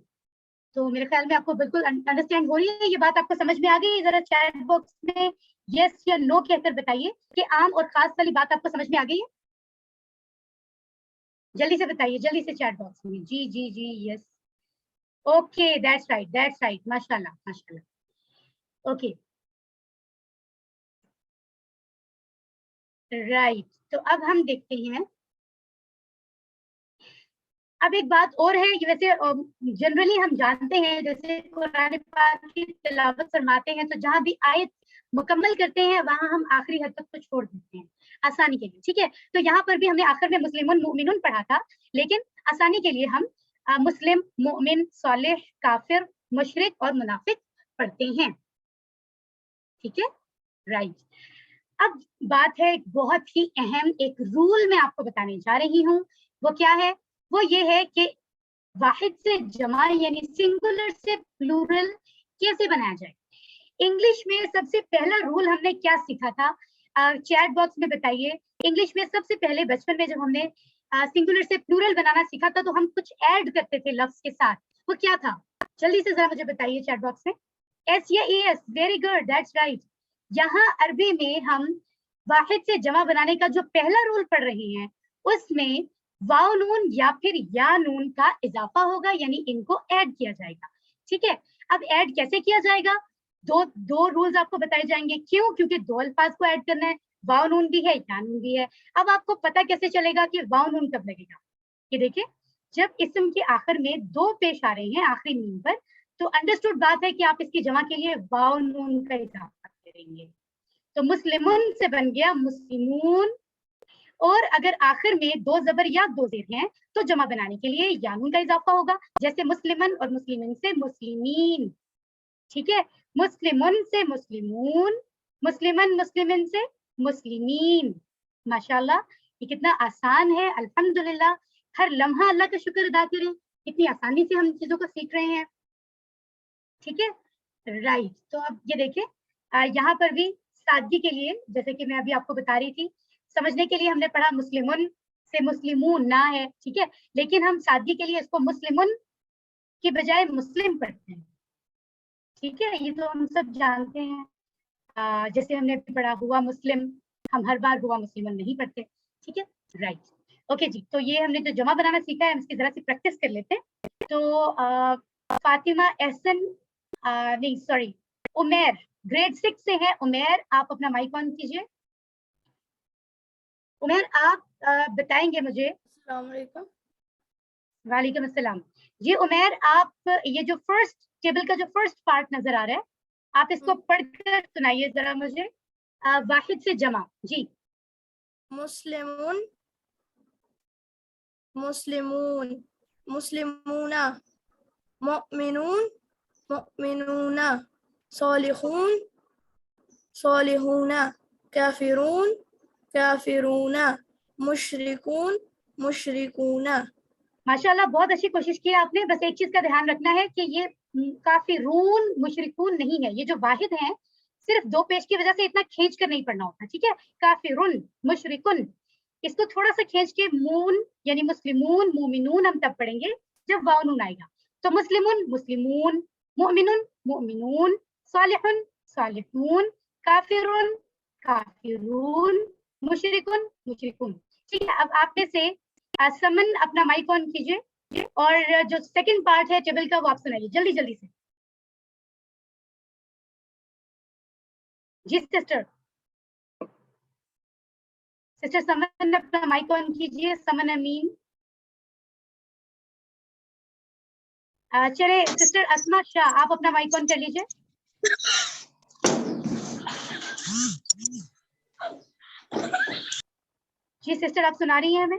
تو میرے خیال میں آپ کو بالکل انڈرسٹینڈ ہو رہی ہے یہ بات, آپ کو سمجھ میں آ گئی؟ ذرا چیٹ باکس میں یس یا نو کہہ کر بتائیے کہ عام اور خاص والی بات آپ کو سمجھ میں آ گئی ہے. جلدی سے بتائیے, جلدی سے چیٹ باکس میں. جی جی جی yes, okay, that's right, that's right, ماشاءاللہ ماشاءاللہ. اوکے رائٹ, تو اب ہم دیکھتے ہیں. اب ایک بات اور ہے, یہ ویسے جنرلی ہم جانتے ہیں جیسے قرآن پاک کی تلاوت فرماتے ہیں تو جہاں بھی آیت مکمل کرتے ہیں وہاں ہم آخری حرکت کو چھوڑ دیتے ہیں آسانی کے لیے. ٹھیک ہے, تو یہاں پر بھی ہم نے آخر میں مسلمون مؤمنون پڑھا تھا, لیکن آسانی کے لیے ہم مسلم, مؤمن, صالح, کافر, مشرک اور منافق پڑھتے ہیں. ٹھیک ہے, رائٹ. اب بات ہے بہت ہی اہم, ایک رول میں آپ کو بتانے جا رہی ہوں. وہ کیا ہے؟ وہ یہ ہے کہ واحد سے جمع یعنی سنگولر سے پلورل کیسے بنایا جائے. انگلش میں سب سے پہلا رول ہم نے کیا سیکھا تھا؟ چیٹ باکس میں بتائیے. انگلش میں سب سے پہلے بچپن میں جب ہم نے سنگولر سے پلورل بنانا سیکھا تھا تو ہم کچھ ایڈ کرتے تھے لفظ کے ساتھ, وہ کیا تھا؟ جلدی سے ذرا مجھے بتائیے چیٹ باکس میں. ایس یا E S, very good, that's right. یہاں عربی میں ہم واحد سے جمع بنانے کا جو پہلا رول پڑھ رہے ہیں اس میں واو نون یا پھر یا نون کا اضافہ ہوگا, یعنی ان کو ایڈ کیا جائے گا. ٹھیک ہے, اب ایڈ کیسے کیا جائے گا؟ دو رولز آپ کو بتائے جائیں گے. کیوں؟ کیونکہ دو الفاظ کو ایڈ کرنا ہے, واو نون بھی ہے یا نون بھی ہے. اب آپ کو پتا کیسے چلے گا کہ واو نون کب لگے گا؟ یہ دیکھیں جب اسم کے آخر میں دو پیش آ رہے ہیں آخری نون پر تو انڈرسٹوڈ بات ہے کہ آپ اس کی جمع کے لیے واو نون کا اضافہ کریں گے. تو مسلمون سے بن گیا مسلمون, اور اگر آخر میں دو زبر یا دو زیر ہیں تو جمع بنانے کے لیے یا نون کا اضافہ ہوگا, جیسے مسلمن اور مسلمین سے مسلمین. ٹھیک ہے, مسلمن سے مسلمون, مسلمن مسلمین سے مسلمین. ماشاءاللہ یہ کتنا آسان ہے, الحمدللہ. ہر لمحہ اللہ کا شکر ادا کریں, اتنی آسانی سے ہم چیزوں کو سیکھ رہے ہیں. ٹھیک ہے, رائٹ. تو اب یہ دیکھیں یہاں پر بھی سادگی کے لیے جیسے کہ میں ابھی آپ کو بتا رہی تھی, سمجھنے کے لیے ہم نے پڑھا مسلمن سے مسلمون نہ ہے. ٹھیک ہے, لیکن ہم سادگی کے لیے اس کو مسلمن کی بجائے مسلم پڑھتے ہیں. ٹھیک ہے, یہ تو ہم سب جانتے ہیں. جیسے ہم نے پڑھا ہوا مسلم, ہم ہر بار ہوا مسلمن نہیں پڑھتے. ٹھیک ہے, رائٹ. اوکے جی, تو یہ ہم نے جو جمع بنانا سیکھا ہے ہم اس کی ذرا سی پریکٹس کر لیتے ہیں. تو فاطمہ احسن, نہیں سوری, عمیر گریڈ 6 سے ہے. عمیر آپ اپنا مائک آن کیجیے. عمیر آپ بتائیں گے مجھے. السلام علیکم. وعلیکم السلام. جی عمیر, آپ یہ جو فرسٹ ٹیبل کا جو فرسٹ پارٹ نظر آ رہا ہے آپ اس کو پڑھ کر سنائیے ذرا مجھے واحد سے جمع. جی مسلمون مسلمون مسلمون مؤمنون مؤمنون صالحون صالحون کافرون کافرون مشرکون مشرکون. ماشاءاللہ بہت اچھی کوشش کی آپ نے. بس ایک چیز کا دھیان رکھنا ہے کہ یہ کافرون مشرکون نہیں ہے. یہ جو واحد ہیں صرف دو پیش کی وجہ سے اتنا کھینچ کر نہیں پڑھنا ہوتا. ٹھیک ہے, کافرون مشرکن, اس کو تھوڑا سا کھینچ کے مون یعنی مسلمون مومنون ہم تب پڑھیں گے جب واو نون آئے گا. تو مسلمون مسلمون, مؤمنون مؤمنون, صالحون صالحون, کافرون کافرون, مشرکن مشرکون. ٹھیک ہے, اب آپ میں سے سمن اپنا مائک آن کیجیے اور جو سیکنڈ پارٹ ہے ٹیبل کا وہ آپ سنائیے جلدی جلدی سے. جی سسٹر سمن اپنا مائک آن کیجیے. سمن امین. چلے سسٹر اسما شاہ آپ اپنا مائک آن کر لیجیے. جی سسٹر آپ سنا رہی ہیں ہمیں؟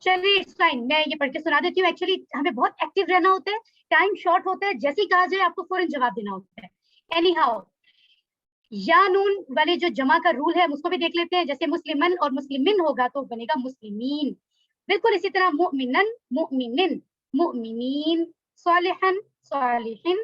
چلیے اٹس فائن, میں یہ پڑھ کے سنا دیتی ہوں. ایکچولی ہمیں بہت ایکٹیو رہنا ہوتا ہے, ٹائم شارٹ ہوتا ہے, جیسے ہی کہا جائے آپ کو فوراً جواب دینا ہوتا ہے. اینی ہاؤ, یا نون والے جو جمع کا رول ہے اس کو بھی دیکھ لیتے ہیں. جیسے مسلمن اور مسلمن ہوگا تو بنے گا مسلمین. بالکل اسی طرح مؤمنن مؤمنن مؤمنین, صالحن صالحین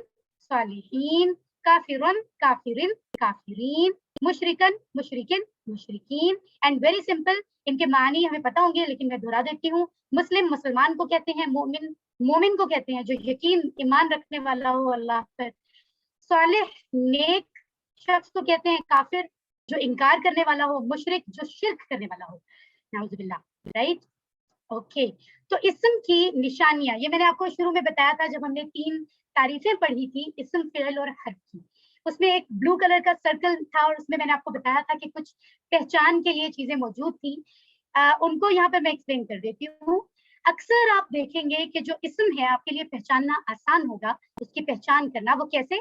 صالحین, کافرن کافرن کافرین, مشرکن مشرکن مشرکین. اینڈ ویری سمپل, ان کے معنی ہمیں پتہ ہوں گے لیکن میں دہرا دیتی ہوں. مسلم مسلمان کو کہتے ہیں, مومن مومن کو کہتے ہیں جو یقین ایمان رکھنے والا ہو اللہ پر. صالح نیک شخص کو کہتے ہیں کافر جو انکار کرنے والا ہو, مشرک جو شرک کرنے والا ہو. نعوذ باللہ. Right, okay. تو اسم کی نشانیاں یہ میں نے آپ کو شروع میں بتایا تھا جب ہم نے 3 تعریفیں پڑھی تھی اسم فعل اور حرف کی. اس میں ایک بلو کلر کا سرکل تھا اور اس میں نے آپ کو بتایا تھا کہ کچھ پہچان کے لیے چیزیں موجود تھی. ان کو یہاں پہ میں ایکسپلین کر دیتی ہوں. اکثر آپ دیکھیں گے کہ جو اسم ہے آپ کے لیے پہچاننا آسان ہوگا, اس کی پہچان کرنا. وہ کیسے؟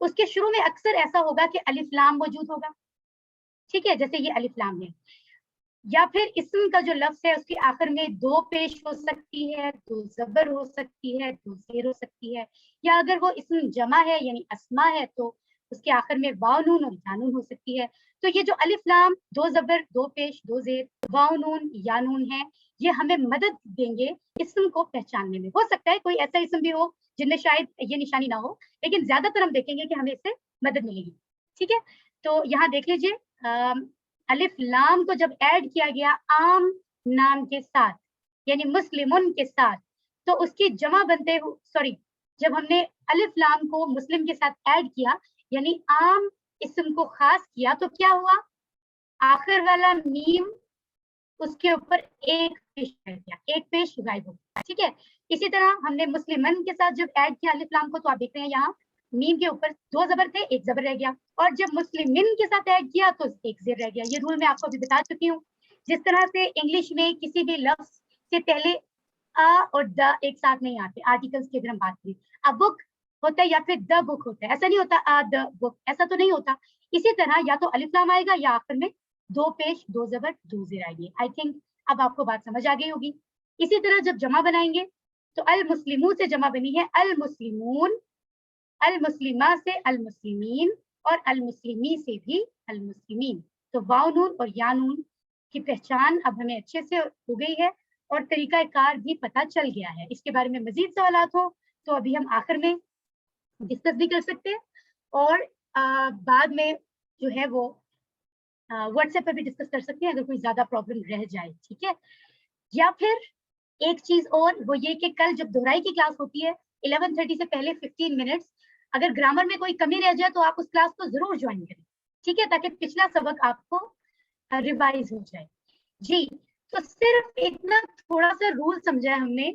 اس کے شروع میں اکثر ایسا ہوگا کہ الف لام موجود ہوگا. ٹھیک ہے, جیسے یہ الف لام ہے. یا پھر اسم کا جو لفظ ہے اس کے آخر میں 2 پیش ہو سکتی ہے, 2 زبر ہو سکتی ہے, 2 زیر ہو سکتی ہے. یا اگر وہ اسم جمع ہے یعنی اسما ہے تو اس کے آخر میں واو نون اور یا نون ہو سکتی ہے. تو یہ جو الف لام 2 زبر 2 پیش 2 زیر واو نون یا نون ہے, یہ ہمیں مدد دیں گے اسم کو پہچاننے میں. ہو سکتا ہے کوئی ایسا اسم بھی ہو جن میں شاید یہ نشانی نہ ہو, لیکن زیادہ تر ہم دیکھیں گے کہ ہمیں اس سے مدد ملے گی. ٹھیک ہے, تو یہاں دیکھ لیجیے الف لام کو جب ایڈ کیا گیا عام نام کے ساتھ یعنی مسلمن کے ساتھ تو اس کی جمع بنتے جب ہم نے الف لام کو مسلم کے ساتھ ایڈ کیا یعنی عام اسم کو خاص کیا تو کیا ہوا, آخر والا میم اس کے اوپر ایک پیش کر دیا, ایک پیش غائب ہو گیا. ٹھیک ہے, اسی طرح ہم نے مسلمن کے ساتھ جب ایڈ کیا الف لام کو تو آپ دیکھ رہے ہیں یہاں میم کے اوپر 2 زبر تھے, 1 زبر رہ گیا. اور جب مسلمن کے ساتھ ایڈ کیا تو 1 زیر رہ گیا. یہ رول میں آپ کو ابھی بتا چکی ہوں. جس طرح سے انگلش میں کسی بھی لفظ سے پہلے اور دا ایک ساتھ نہیں آتے. آرٹیکلس کی اگر ہم بات کریں, ا بک ہوتا ہے یا پھر دا بک ہوتا ہے, ایسا نہیں ہوتا دا بک, ایسا تو نہیں ہوتا. اسی طرح یا تو الف لام آئے گا یا آخر میں 2 پیش 2 زبر 2 زیر آئے گی. آئی تھنک اب آپ کو بات سمجھ آ گئی ہوگی. اسی طرح جب جمع بنائیں گے تو المسلمون سے جمع بنی ہے المسلمون, المسلمہ سے المسلمین اور المسلمی سے بھی المسلمین. تو واو نون اور یا نون کی پہچان اب ہمیں اچھے سے ہو گئی ہے اور طریقہ کار بھی پتہ چل گیا ہے. اس کے بارے میں مزید سوالات ہو تو ابھی ہم آخر میں ڈسکس بھی کر سکتے ہیں اور بعد میں جو ہے وہ واٹس ایپ پہ بھی ڈسکس کر سکتے ہیں اگر کوئی زیادہ پرابلم رہ جائے. ٹھیک ہے, یا پھر ایک چیز اور وہ یہ کہ کل جب دہرائی کی کلاس ہوتی ہے 11:30 سے پہلے 15 منٹس اگر گرامر میں کوئی کمی رہ جائے تو آپ اس کلاس کو ضرور جوائن کریں. ٹھیک ہے, تاکہ پچھلا سبق آپ کو ریوائز ہو جائے. جی, تو صرف اتنا تھوڑا سا رول سمجھا ہے ہم نے,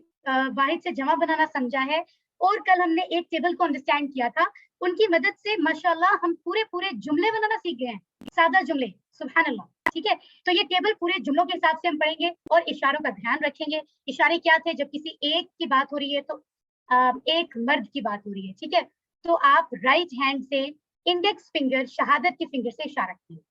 واحد سے جمع بنانا سمجھا ہے, اور کل ہم نے ایک ٹیبل کو انڈرسٹینڈ کیا تھا. ان کی مدد سے ماشاءاللہ ہم پورے جملے بنانا سیکھ گئے ہیں, سادہ جملے. سبحان اللہ. ٹھیک ہے, تو یہ ٹیبل پورے جملوں کے حساب سے ہم پڑھیں گے اور اشاروں کا دھیان رکھیں گے. اشارے کیا تھے, جب کسی ایک کی بات ہو رہی ہے تو एक मर्द की बात हो रही है, ठीक है, तो आप राइट हैंड से इंडेक्स फिंगर शहादत के फिंगर से इशारा कीजिए,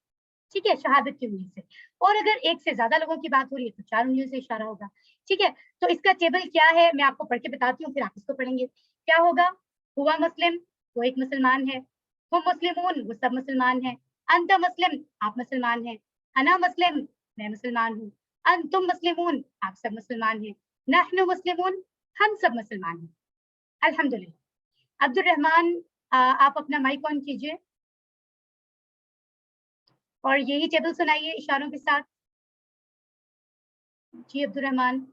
ठीक है, शहादत की उंगली से। और अगर एक से ज्यादा लोगों की बात हो रही है तो 4 उंगलियों से इशारा होगा, ठीक है। तो इसका टेबल क्या है मैं आपको पढ़ के बताती हूँ, फिर आप इसको पढ़ेंगे। क्या होगा? हुआ मुस्लिम, वो एक मुसलमान है। हुम मुस्लिमून, वो सब मुसलमान है। अंत मुस्लिम, आप मुसलमान हैं। अना मुस्लिम, मैं मुसलमान हूँ। अंतुम मुस्लिमून, आप सब मुसलमान हैं। नहनु मुस्लिमून, हम सब मुसलमान हैं। अल्हम्दुलिल्लाह। अब्दुल रहमान, आप अपना माइक ऑन कीजिए और यही टेबल सुनाइए इशारों के साथ। जी अब्दुल रहमान।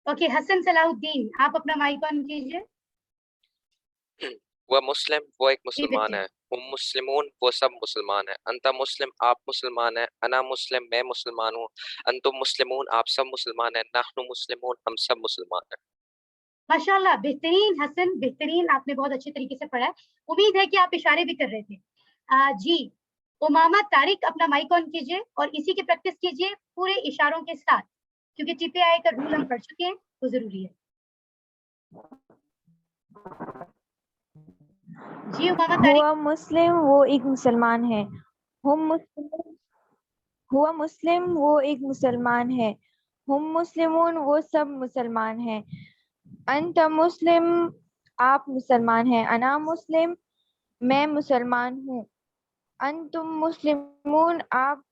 ओके, हसन सलाहुद्दीन, आप अपना माइक ऑन कीजिए। वह मुस्लिम, वो एक जी मुसलमान बच्चे। है। हुम मुस्लिमून, वो सब मुसलमान है। अंता मुस्लिम, आप मुसलमान है। अना मुस्लिम, मैं मुसलमान हूँ। अंतुम मुस्लिमून, आप सब मुसलमान हैं। नहनु मुस्लिमून, हम सब मुसलमान हैं। माशाल्लाह, बेहतरीन हसन, बेहतरीन, आपने बहुत अच्छे तरीके से पढ़ा है। उम्मीद है कि आप इशारे भी कर रहे थे। जी उमामा तारिक, अपना माइक ऑन कीजिए और इसी की प्रैक्टिस कीजिए पूरे इशारों के साथ, क्योंकि टीपीआई का रूल हम पढ़ चुके हैं, वो जरूरी है। जी उमामा तारिक। हुआ मुस्लिम, वो एक मुसलमान है। हुम मुस्लिम, हुआ मुस्लिम, वो एक मुसलमान है। हुम मुस्लिमून, वो सब मुसलमान हैं। अंत मुस्लिम, आप मुसलमान हैं। अना मुस्लिम, मैं मुसलमान हूँ। अंतुम मुस्लिमून, आप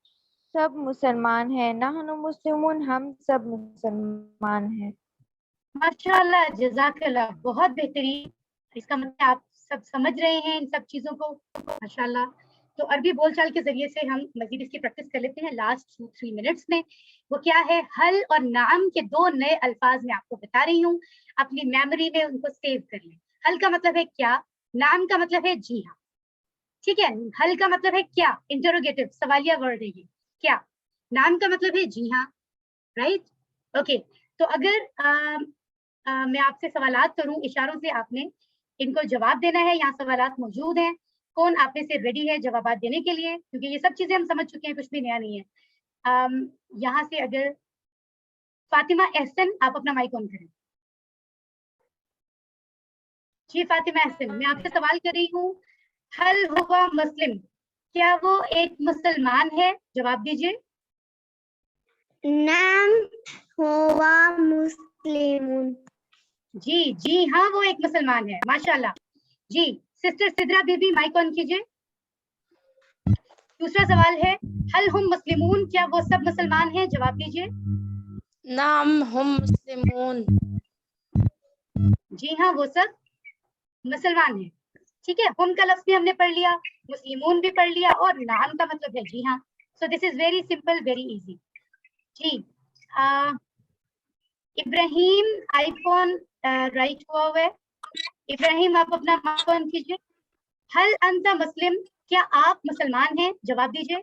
सब मुसलमान हैं। नहनु मुस्लिमून, हम सब मुसलमान हैं। माशाल्लाह, जज़ाकल्लाह, बहुत बेहतरीन। इसका मतलब आप सब समझ रहे हैं इन सब चीजों को, माशाल्लाह। तो अरबी बोलचाल के जरिए से हम मजीद इसकी प्रैक्टिस कर लेते हैं लास्ट 2-3 मिनट्स में। वो क्या है? हल और नाम के 2 नए अल्फाज मैं आपको बता रही हूँ, अपनी मेमोरी में उनको सेव कर लें। हल का मतलब है क्या, नाम का मतलब है जी हाँ, ठीक है। हल का मतलब है क्या, इंटरोगेटिव, सवालिया वर्ड है ये, क्या। नाम का मतलब है जी हाँ, राइट, ओके। तो अगर मैं आपसे सवालात करूं इशारों से, आपने इनको जवाब देना है। यहाँ सवालात मौजूद हैं, कौन आप में से रेडी है जवाबात देने के लिए, क्योंकि ये सब चीजें हम समझ चुके हैं, कुछ भी नया नहीं है। यहाँ से अगर फातिमा एहसन, आप अपना माइक ऑन करें। जी फातिमा एहसन, मैं आपसे सवाल कर रही हूँ, हल हुआ मुस्लिम, क्या वो एक मुसलमान है? जवाब दीजिए। नाम हुआ मुस्लिमून। जी हाँ, वो एक मुसलमान है, माशाल्लाह। जी sister Sidra Bibi, mike on कीजिए। दूसरा सवाल है, हल हुम मुस्लिमून, क्या वो सब मुसलमान हैं? जवाब दीजिए। नाम हम मुस्लिमून। जी हाँ, वो सब मुसलमान हैं, ठीक है। हुम का लफ्ज भी हमने पढ़ लिया, मुस्लिमून भी पढ़ लिया, और नाम का मतलब है जी हाँ। So this is very simple, very easy. जी इब्राहिम, आईफोन राइट हुआ हुआ है। इब्राहिम, आप अपना माइक ऑन कीजिए। हल अंता मुस्लिम, क्या आप मुसलमान हैं? जवाब दीजिए।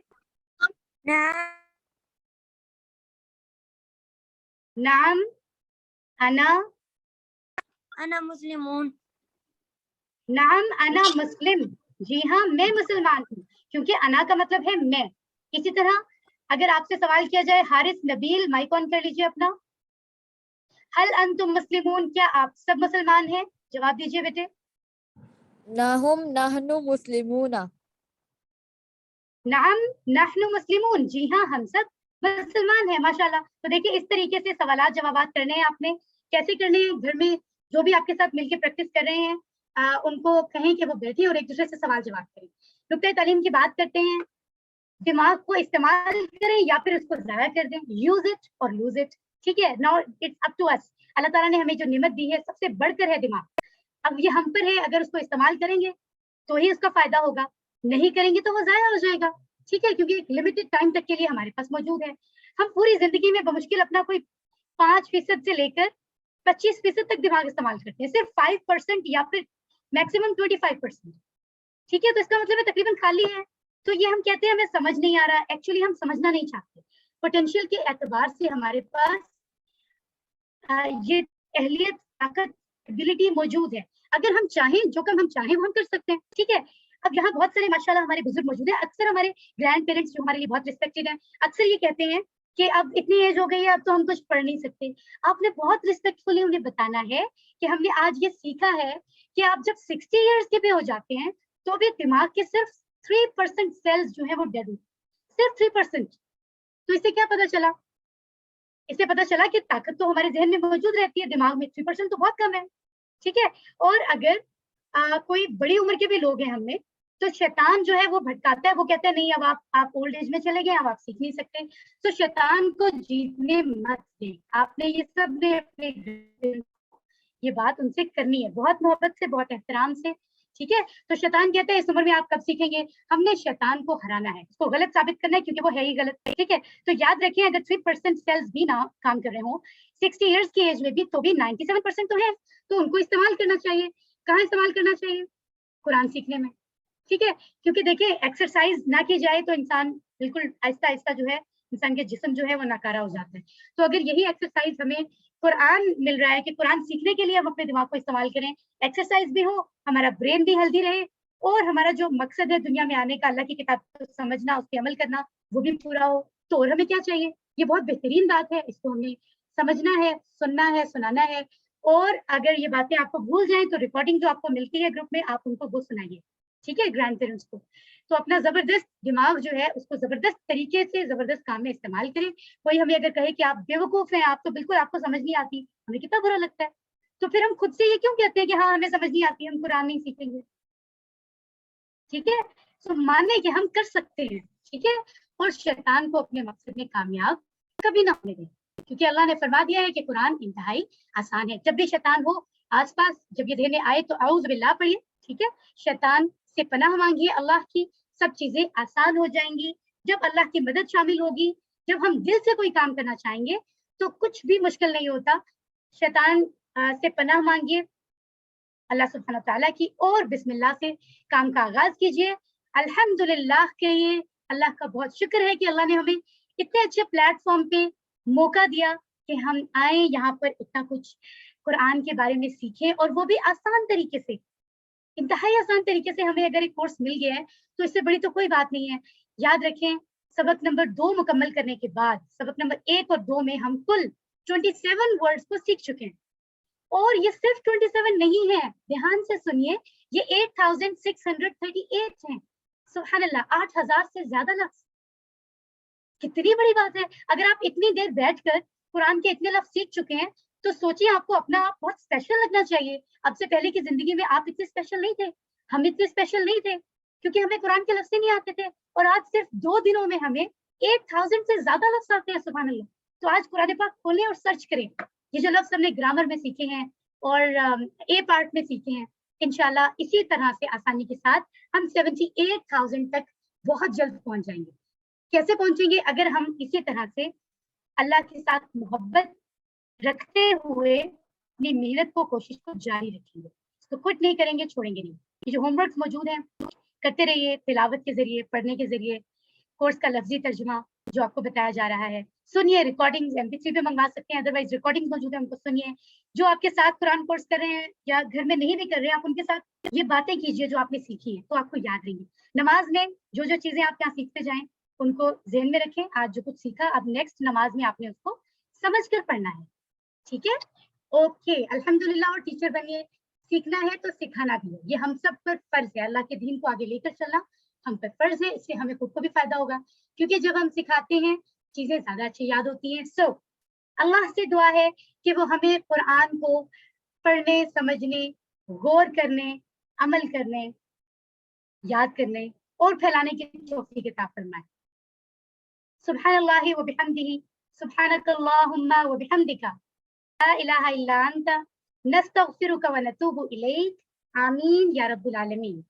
नाम, अना, अना मुस्लिमून। नाम अना मुस्लिम, जी हाँ मैं मुसलमान हूँ, क्योंकि अना का मतलब है मैं। इसी तरह अगर आपसे सवाल किया जाए, हारिस नबील, माइक ऑन कर लीजिए अपना। हल अंतुम मुस्लिमून, क्या आप सब मुसलमान हैं? जवाब दीजिए बेटे। नहुम नहनु मुस्लिमूना। नाम नहनु मुस्लिमून, जी हाँ हम सब मुसलमान हैं, माशाल्लाह। तो देखिए इस तरीके से सवालात जवाबात करने हैं आपने। कैसे करने हैं? घर में जो भी आपके साथ मिलकर प्रैक्टिस कर रहे हैं, उनको कहें कि वो बैठे और एक दूसरे से सवाल जवाब करें। नुक्ते तालीम की बात करते हैं, दिमाग को इस्तेमाल करें या फिर उसको जाया कर दें, use it or lose it, ठीक है। Now it's up to us. अल्लाह ताला ने हमें जो नेमत दी है सबसे बढ़कर है दिमाग, अब ये हम पर है, अगर उसको इस्तेमाल करेंगे तो ही उसका फायदा होगा, नहीं करेंगे तो वो जाया हो जाएगा, ठीक है। क्योंकि एक लिमिटेड टाइम तक के लिए हमारे पास मौजूद है। हम पूरी जिंदगी में बमुश्किल अपना कोई 5% से लेकर 25% तक दिमाग इस्तेमाल करते हैं, सिर्फ 5% या फिर मैक्सिमम 25%, ठीक है। तो इसका मतलब है तकरीबन खाली है। तो ये हम कहते हैं हमें समझ नहीं आ रहा, एक्चुअली हम समझना नहीं चाहते। पोटेंशियल के एतबार से हमारे पास ये अहलियत, ताकत, एबिलिटी मौजूद है। अगर हम चाहें, जो काम हम चाहें वो हम कर सकते हैं, ठीक है। अब यहाँ बहुत सारे माशाल्लाह हमारे बुजुर्ग मौजूद हैं। अक्सर हमारे ग्रैंड पेरेंट्स जो हमारे लिए बहुत रिस्पेक्टेड हैं, अक्सर ये कहते हैं کہ اب اتنی ایج ہو گئی ہے اب تو ہم کچھ پڑھ نہیں سکتے. آپ نے بہت ریسپیکٹفلی انہیں بتانا ہے کہ ہم نے آج یہ سیکھا ہے کہ آپ جب 60 ایئرس کے بھی ہو جاتے ہیں تو بھی دماغ کے صرف 3% سیلز جو ہے وہ ڈیڈ ہوتے ہیں, صرف 3%. تو اس سے کیا پتا چلا؟ اس سے پتا چلا کہ طاقت تو ہمارے ذہن میں موجود رہتی ہے, دماغ میں 3% تو بہت کم ہے. ٹھیک ہے. اور اگر کوئی بڑی عمر کے بھی لوگ ہیں ہم میں, تو شیطان جو ہے وہ بھٹکاتا ہے, وہ کہتا ہے نہیں اب آپ اولڈ ایج میں چلے گئے, اب آپ سیکھ نہیں سکتے. تو شیطان کو جیتنے مت دیں. آپ نے یہ سب نے اپنے یہ بات ان سے کرنی ہے, بہت محبت سے, بہت احترام سے. ٹھیک ہے. تو شیطان کہتا ہے اس عمر میں آپ کب سیکھیں گے؟ ہم نے شیطان کو ہرانا ہے, اس کو غلط ثابت کرنا ہے کیونکہ وہ ہے ہی غلط. ٹھیک ہے. تو یاد رکھیں اگر 3% سیلز بھی نہ کام کر رہے ہوں 60 ایئرس کی ایج میں بھی, تو بھی 97% تو ہے, تو ان کو استعمال کرنا چاہیے. کہاں استعمال کرنا چاہیے؟ قرآن سیکھنے میں. ٹھیک ہے. کیونکہ دیکھیں ایکسرسائز نہ کی جائے تو انسان بالکل آہستہ آہستہ جو ہے انسان کے جسم جو ہے وہ ناکارہ ہو جاتا ہے. تو اگر یہی ایکسرسائز ہمیں قرآن مل رہا ہے کہ قرآن سیکھنے کے لیے ہم اپنے دماغ کو استعمال کریں, ایکسرسائز بھی ہو, ہمارا برین بھی ہیلدی رہے, اور ہمارا جو مقصد ہے دنیا میں آنے کا, اللہ کی کتاب کو سمجھنا, اس پہ عمل کرنا, وہ بھی پورا ہو, تو اور ہمیں کیا چاہیے؟ یہ بہت بہترین بات ہے, اس کو ہمیں سمجھنا ہے, سننا ہے, سنانا ہے. اور اگر یہ باتیں آپ کو بھول جائیں تو ریکارڈنگ جو آپ کو ملتی ہے گروپ میں, آپ ان کو وہ سنائیے. ٹھیک ہے, گرینڈ پیرنٹس کو. تو اپنا زبردست دماغ جو ہے اس کو زبردست طریقے سے زبردست کام میں استعمال کریں. کوئی ہمیں اگر کہے کہ آپ بیوقوف ہیں, آپ تو بالکل آپ کو سمجھ نہیں آتی, ہمیں کتنا برا لگتا ہے. تو پھر ہم خود سے یہ کیوں کہتے ہیں کہ ہاں ہمیں سمجھ نہیں آتی, ہم قرآن نہیں سیکھیں گے؟ ٹھیک ہے. تو مانیں کہ ہم کر سکتے ہیں. ٹھیک ہے. اور شیطان کو اپنے مقصد میں کامیاب کبھی نہ ہونے دیں, کیونکہ اللہ نے فرما دیا ہے کہ قرآن انتہائی آسان ہے. جب بھی شیطان ہو آس پاس, جب یہ دینے آئے تو اعوذ باللہ پڑھیے. ٹھیک ہے. شیطان سے پناہ مانگیے اللہ کی, سب چیزیں آسان ہو جائیں گی. جب اللہ کی مدد شامل ہوگی, جب ہم دل سے کوئی کام کرنا چاہیں گے تو کچھ بھی مشکل نہیں ہوتا. شیطان سے پناہ مانگیے اللہ سبحانہ تعالیٰ کی, اور بسم اللہ سے کام کا آغاز کیجیے. الحمدللہ کہیے, اللہ کا بہت شکر ہے کہ اللہ نے ہمیں اتنے اچھے پلیٹ فارم پہ موقع دیا کہ ہم آئیں یہاں پر, اتنا کچھ قرآن کے بارے میں سیکھیں, اور وہ بھی آسان طریقے سے, انتہائی آسان طریقے سے. ہمیں اگر ایک کورس مل گیا ہے تو اس سے بڑی تو کوئی بات نہیں ہے. یاد رکھیں سبق نمبر 2 مکمل کرنے کے بعد سبق نمبر 1 اور 2 میں ہم کل 27 ورڈز کو سیکھ چکے ہیں. اور یہ صرف 27 نہیں ہے, دھیان سے سنیے, یہ 8638 ہیں. سبحان اللہ, 8000 سے زیادہ لفظ. کتنی بڑی بات ہے. اگر آپ اتنی دیر بیٹھ کر قرآن کے اتنے لفظ سیکھ چکے ہیں تو سوچیے آپ کو اپنا آپ بہت اسپیشل لگنا چاہیے. اب سے پہلے کی زندگی میں آپ اتنے اسپیشل نہیں تھے, ہم اتنے اسپیشل نہیں تھے, کیونکہ ہمیں قرآن کے لفظ نہیں آتے تھے. اور آج صرف 2 دنوں میں ہمیں 8000 سے زیادہ لفظ آتے ہیں. سبحان اللہ. تو آج قرآن پاک کھولیں اور سرچ کریں. یہ جو لفظ ہم نے گرامر میں سیکھے ہیں اور اے پارٹ میں سیکھے ہیں, انشاءاللہ اسی طرح سے آسانی کے ساتھ ہم 78,000 تک بہت جلد پہنچ جائیں گے. کیسے پہنچیں گے؟ اگر ہم اسی طرح سے اللہ کے ساتھ محبت رکھتے ہوئے اپنی محنت کو, کوشش کو جاری رکھیں گے. اس کو کوئٹ نہیں کریں گے, چھوڑیں گے نہیں. یہ جو ہوم ورکس موجود ہیں کرتے رہیے, تلاوت کے ذریعے, پڑھنے کے ذریعے, کورس کا لفظی ترجمہ جو آپ کو بتایا جا رہا ہے سنیے. ریکارڈنگ MP3 پہ منگوا سکتے ہیں, ادروائز ریکارڈنگ موجود ہے, ان کو سنیے. جو آپ کے ساتھ قرآن کورس کر رہے ہیں یا گھر میں نہیں بھی کر رہے ہیں, آپ ان کے ساتھ یہ باتیں کیجیے جو آپ نے سیکھی ہیں, تو آپ کو یاد رہیں گی. نماز میں جو جو چیزیں آپ یہاں سیکھتے جائیں ان کو ذہن میں رکھیں. آج جو کچھ سیکھا, اب نیکسٹ نماز میں آپ نے اس کو سمجھ کر پڑھنا ہے. ٹھیک ہے. اوکے, الحمدللہ. اور ٹیچر بنیے, سیکھنا ہے تو سکھانا بھی ہے. یہ ہم سب پر فرض ہے. اللہ کے دین کو آگے لے کر چلنا ہم پر فرض ہے. اس سے ہمیں خود کو بھی فائدہ ہوگا, کیونکہ جب ہم سکھاتے ہیں چیزیں زیادہ اچھی یاد ہوتی ہیں. سو اللہ سے دعا ہے کہ وہ ہمیں قرآن کو پڑھنے, سمجھنے, غور کرنے, عمل کرنے, یاد کرنے اور پھیلانے کی توفیق عطا فرمائے. سبحان اللہ و بحمدہ, سبحانک اللہم و بحمدک, لا الہ الا انت, نستغفرک و نتوب الیک. آمین یا رب العالمین.